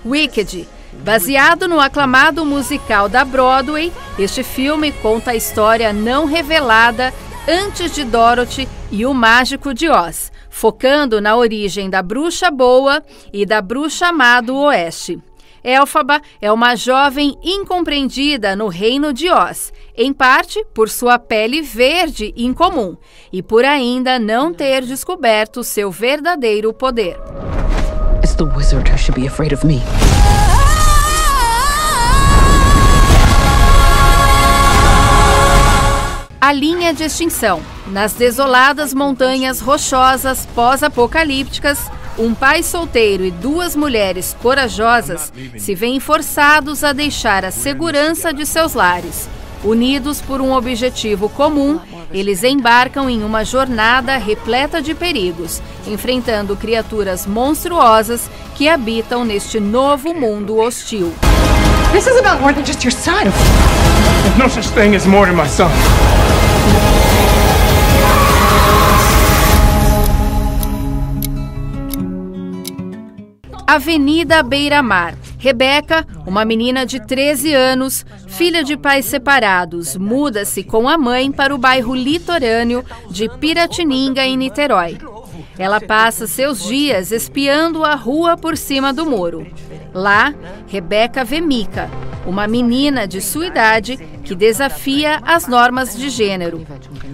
Wicked. Baseado no aclamado musical da Broadway, este filme conta a história não revelada antes de Dorothy e o Mágico de Oz, focando na origem da bruxa boa e da bruxa má do Oeste. Elphaba é uma jovem incompreendida no reino de Oz, em parte por sua pele verde incomum e por ainda não ter descoberto seu verdadeiro poder. It's the wizard who should be afraid of me. A linha de extinção. Nas desoladas montanhas rochosas pós-apocalípticas, um pai solteiro e 2 mulheres corajosas se veem forçados a deixar a segurança de seus lares. Unidos por um objetivo comum, eles embarcam em uma jornada repleta de perigos, enfrentando criaturas monstruosas que habitam neste novo mundo hostil. This is about more than just your son. There's no such thing as more than my son. Avenida Beira-Mar. Rebeca, uma menina de 13 anos, filha de pais separados, muda-se com a mãe para o bairro litorâneo de Piratininga, em Niterói. Ela passa seus dias espiando a rua por cima do muro. Lá, Rebeca vê Mika, uma menina de sua idade que desafia as normas de gênero.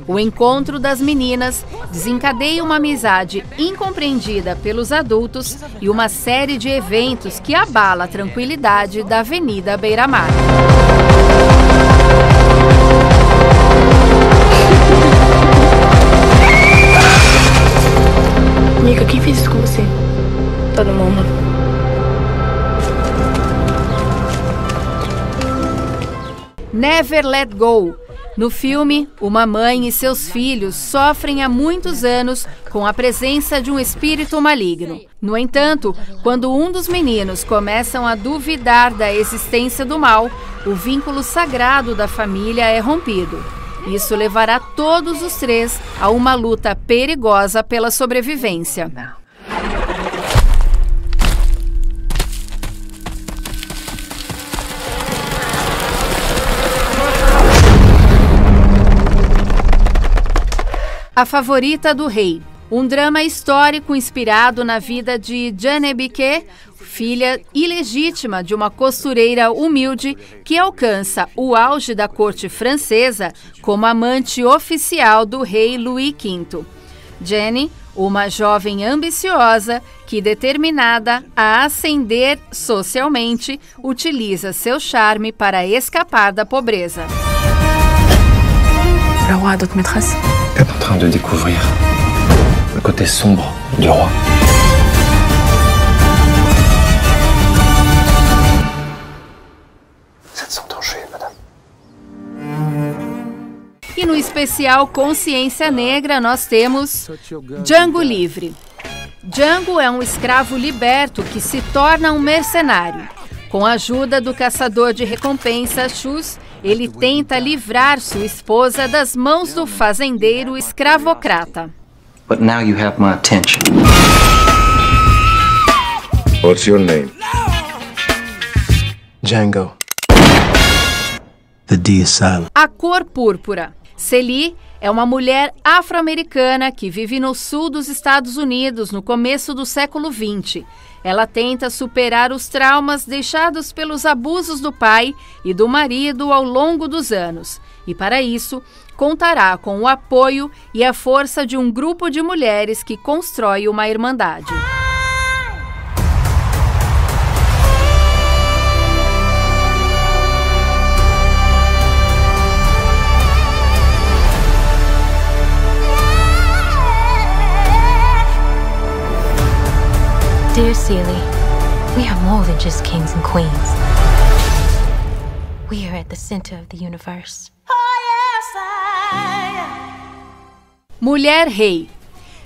O encontro das meninas desencadeia uma amizade incompreendida pelos adultos e uma série de eventos que abala a tranquilidade da Avenida Beira-Mar. Mika, quem fez isso com você? Todo mundo. Never Let Go. No filme, uma mãe e seus filhos sofrem há muitos anos com a presença de um espírito maligno. No entanto, quando um dos meninos começam a duvidar da existência do mal, o vínculo sagrado da família é rompido. Isso levará todos os 3 a uma luta perigosa pela sobrevivência. A Favorita do Rei. Um drama histórico inspirado na vida de Jeanne Biquet, filha ilegítima de uma costureira humilde que alcança o auge da corte francesa como amante oficial do rei Louis V. Jeanne, uma jovem ambiciosa que, determinada a ascender socialmente, utiliza seu charme para escapar da pobreza. Le roi a d'autres maîtresses? Elle est en train de découvrir le côté sombre du roi. Vous êtes en danger, madame. E no especial Consciência Negra nós temos Django Livre. Django é um escravo liberto que se torna um mercenário. Com a ajuda do caçador de recompensa Chus, ele tenta livrar sua esposa das mãos do fazendeiro escravocrata. But now you have my attention. What's your name? Django. Pedi asylum. A cor púrpura. Celie é uma mulher afro-americana que vive no sul dos Estados Unidos no começo do século XX. Ela tenta superar os traumas deixados pelos abusos do pai e do marido ao longo dos anos. E para isso, contará com o apoio e a força de um grupo de mulheres que constrói uma irmandade. Dear Celie, we are more than just kings and queens. We are at the center of the universe. Mulher Rei.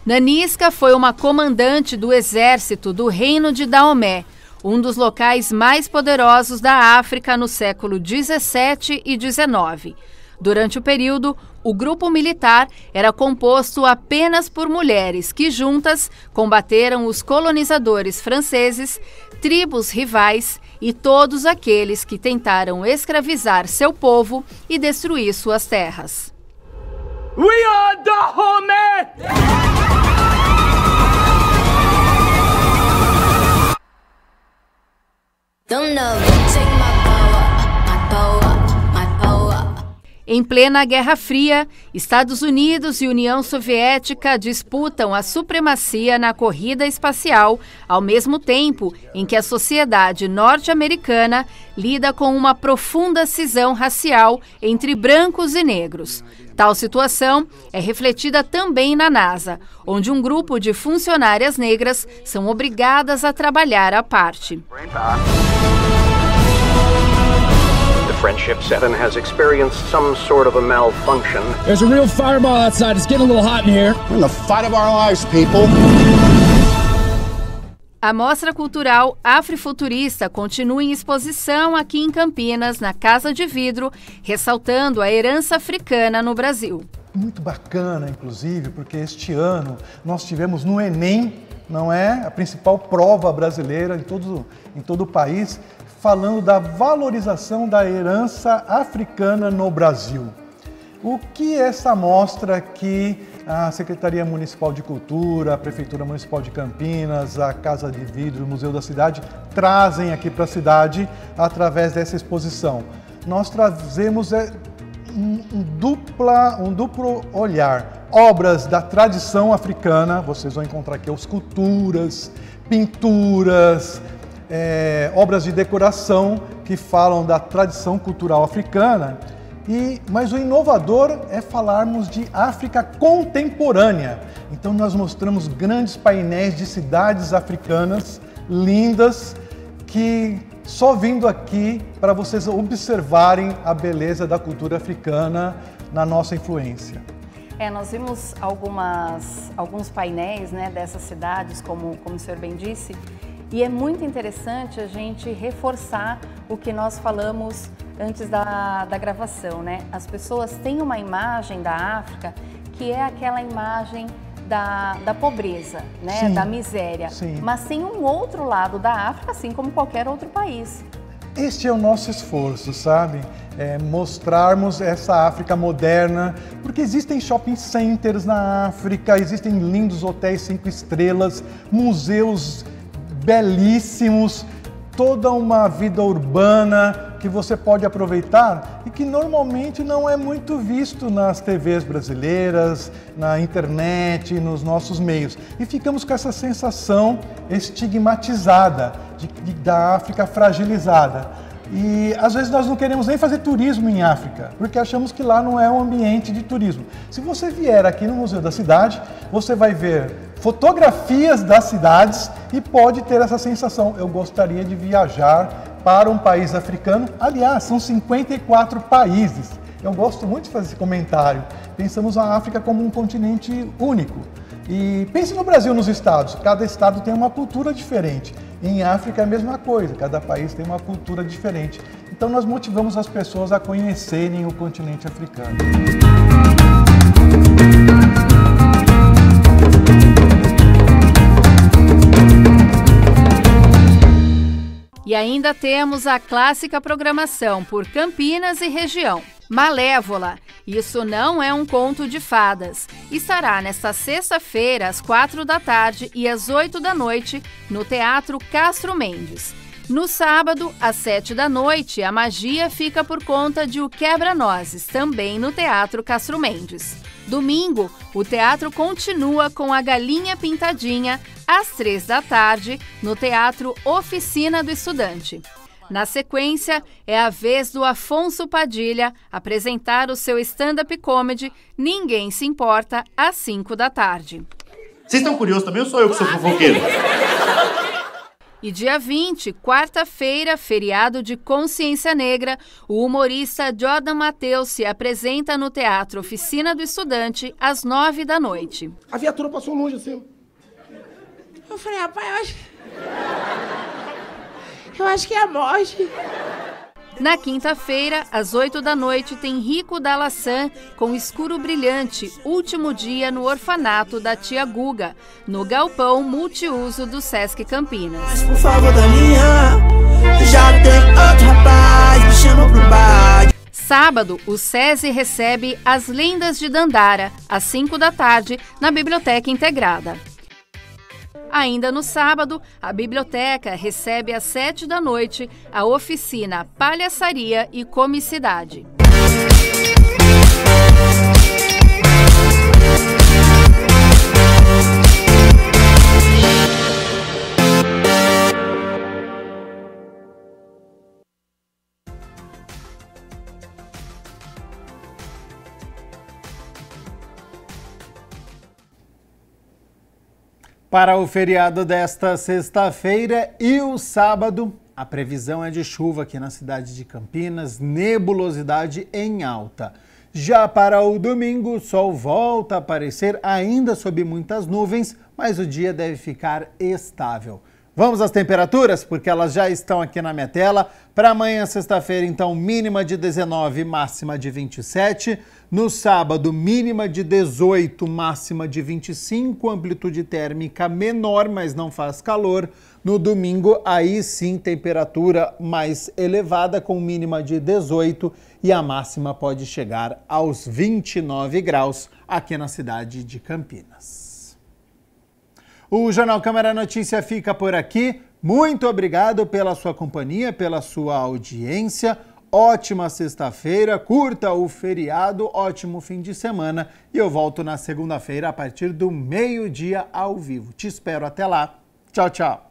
Nanisca foi uma comandante do exército do Reino de Daomé, um dos locais mais poderosos da África no século 17 e 19. Durante o período, o grupo militar era composto apenas por mulheres que juntas combateram os colonizadores franceses, tribos rivais e todos aqueles que tentaram escravizar seu povo e destruir suas terras. We are Dahomey! Don't know, take my power. Em plena Guerra Fria, Estados Unidos e União Soviética disputam a supremacia na corrida espacial, ao mesmo tempo em que a sociedade norte-americana lida com uma profunda cisão racial entre brancos e negros. Tal situação é refletida também na NASA, onde um grupo de funcionárias negras são obrigadas a trabalhar à parte. The Friendship 7 has experienced some sort of a malfunction. There's a real fireball outside. It's getting a little hot in here. We're in the fight of our lives, people. A Mostra Cultural Afrofuturista continua em exposição aqui em Campinas, na Casa de Vidro, ressaltando a herança africana no Brasil. Muito bacana, inclusive, porque este ano nós tivemos no Enem, não é? A principal prova brasileira em todo o país, falando da valorização da herança africana no Brasil. O que essa mostra que a Secretaria Municipal de Cultura, a Prefeitura Municipal de Campinas, a Casa de Vidro, o Museu da Cidade, trazem aqui para a cidade através dessa exposição? Nós trazemos um duplo olhar. Obras da tradição africana, vocês vão encontrar aqui esculturas, pinturas, obras de decoração que falam da tradição cultural africana, mas o inovador é falarmos de África contemporânea. Então nós mostramos grandes painéis de cidades africanas lindas, que só vindo aqui para vocês observarem a beleza da cultura africana na nossa influência. Nós vimos alguns painéis, né, dessas cidades, como o senhor bem disse, e é muito interessante a gente reforçar o que nós falamos antes da gravação, né? As pessoas têm uma imagem da África que é aquela imagem da pobreza, né? Sim, da miséria, sim. Mas tem um outro lado da África, assim como qualquer outro país. Este é o nosso esforço, sabe? Mostrarmos essa África moderna, porque existem shopping centers na África, existem lindos hotéis 5 estrelas, museus belíssimos, toda uma vida urbana que você pode aproveitar e que normalmente não é muito visto nas TVs brasileiras, na internet, nos nossos meios. E ficamos com essa sensação estigmatizada da África fragilizada. E às vezes nós não queremos nem fazer turismo em África, porque achamos que lá não é um ambiente de turismo. Se você vier aqui no Museu da Cidade, você vai ver fotografias das cidades e pode ter essa sensação: eu gostaria de viajar para um país africano. Aliás, são 54 países. Eu gosto muito de fazer esse comentário. Pensamos a África como um continente único. E pense no Brasil, nos estados. Cada estado tem uma cultura diferente. Em África é a mesma coisa, cada país tem uma cultura diferente. Então nós motivamos as pessoas a conhecerem o continente africano. E ainda temos a clássica programação por Campinas e região. Malévola, isso não é um conto de fadas. Estará nesta sexta-feira, às 4 da tarde e às 8 da noite, no Teatro Castro Mendes. No sábado, às 7 da noite, a magia fica por conta de O Quebra-Nozes, também no Teatro Castro Mendes. Domingo, o teatro continua com A Galinha Pintadinha, às 3 da tarde, no Teatro Oficina do Estudante. Na sequência, é a vez do Afonso Padilha apresentar o seu stand-up comedy Ninguém Se Importa, às 5 da tarde. Vocês estão curiosos também ou sou eu que sou fofoqueiro? E dia 20, quarta-feira, feriado de Consciência Negra, o humorista Jordan Matheus se apresenta no Teatro Oficina do Estudante, às 9 da noite. A viatura passou longe assim. Eu falei, rapaz, eu acho que é a morte. Na quinta-feira, às 8 da noite, tem Rico da Laçã com Escuro Brilhante, último dia no orfanato da Tia Guga, no galpão multiuso do Sesc Campinas. Por favor, Daninha, já tem outro rapaz, me chama pro bar. Sábado, o SESI recebe As Lendas de Dandara, às 5 da tarde, na Biblioteca Integrada. Ainda no sábado, a biblioteca recebe às 7 da noite a oficina Palhaçaria e Comicidade. Para o feriado desta sexta-feira e o sábado, a previsão é de chuva aqui na cidade de Campinas, nebulosidade em alta. Já para o domingo, o sol volta a aparecer ainda sob muitas nuvens, mas o dia deve ficar estável. Vamos às temperaturas, porque elas já estão aqui na minha tela. Para amanhã, sexta-feira, então, mínima de 19, máxima de 27. No sábado, mínima de 18, máxima de 25. Amplitude térmica menor, mas não faz calor. No domingo, aí sim, temperatura mais elevada, com mínima de 18 e a máxima pode chegar aos 29 graus aqui na cidade de Campinas. O Jornal Câmara Notícia fica por aqui. Muito obrigado pela sua companhia, pela sua audiência. Ótima sexta-feira, curta o feriado, ótimo fim de semana. E eu volto na segunda-feira a partir do meio-dia ao vivo. Te espero até lá. Tchau, tchau.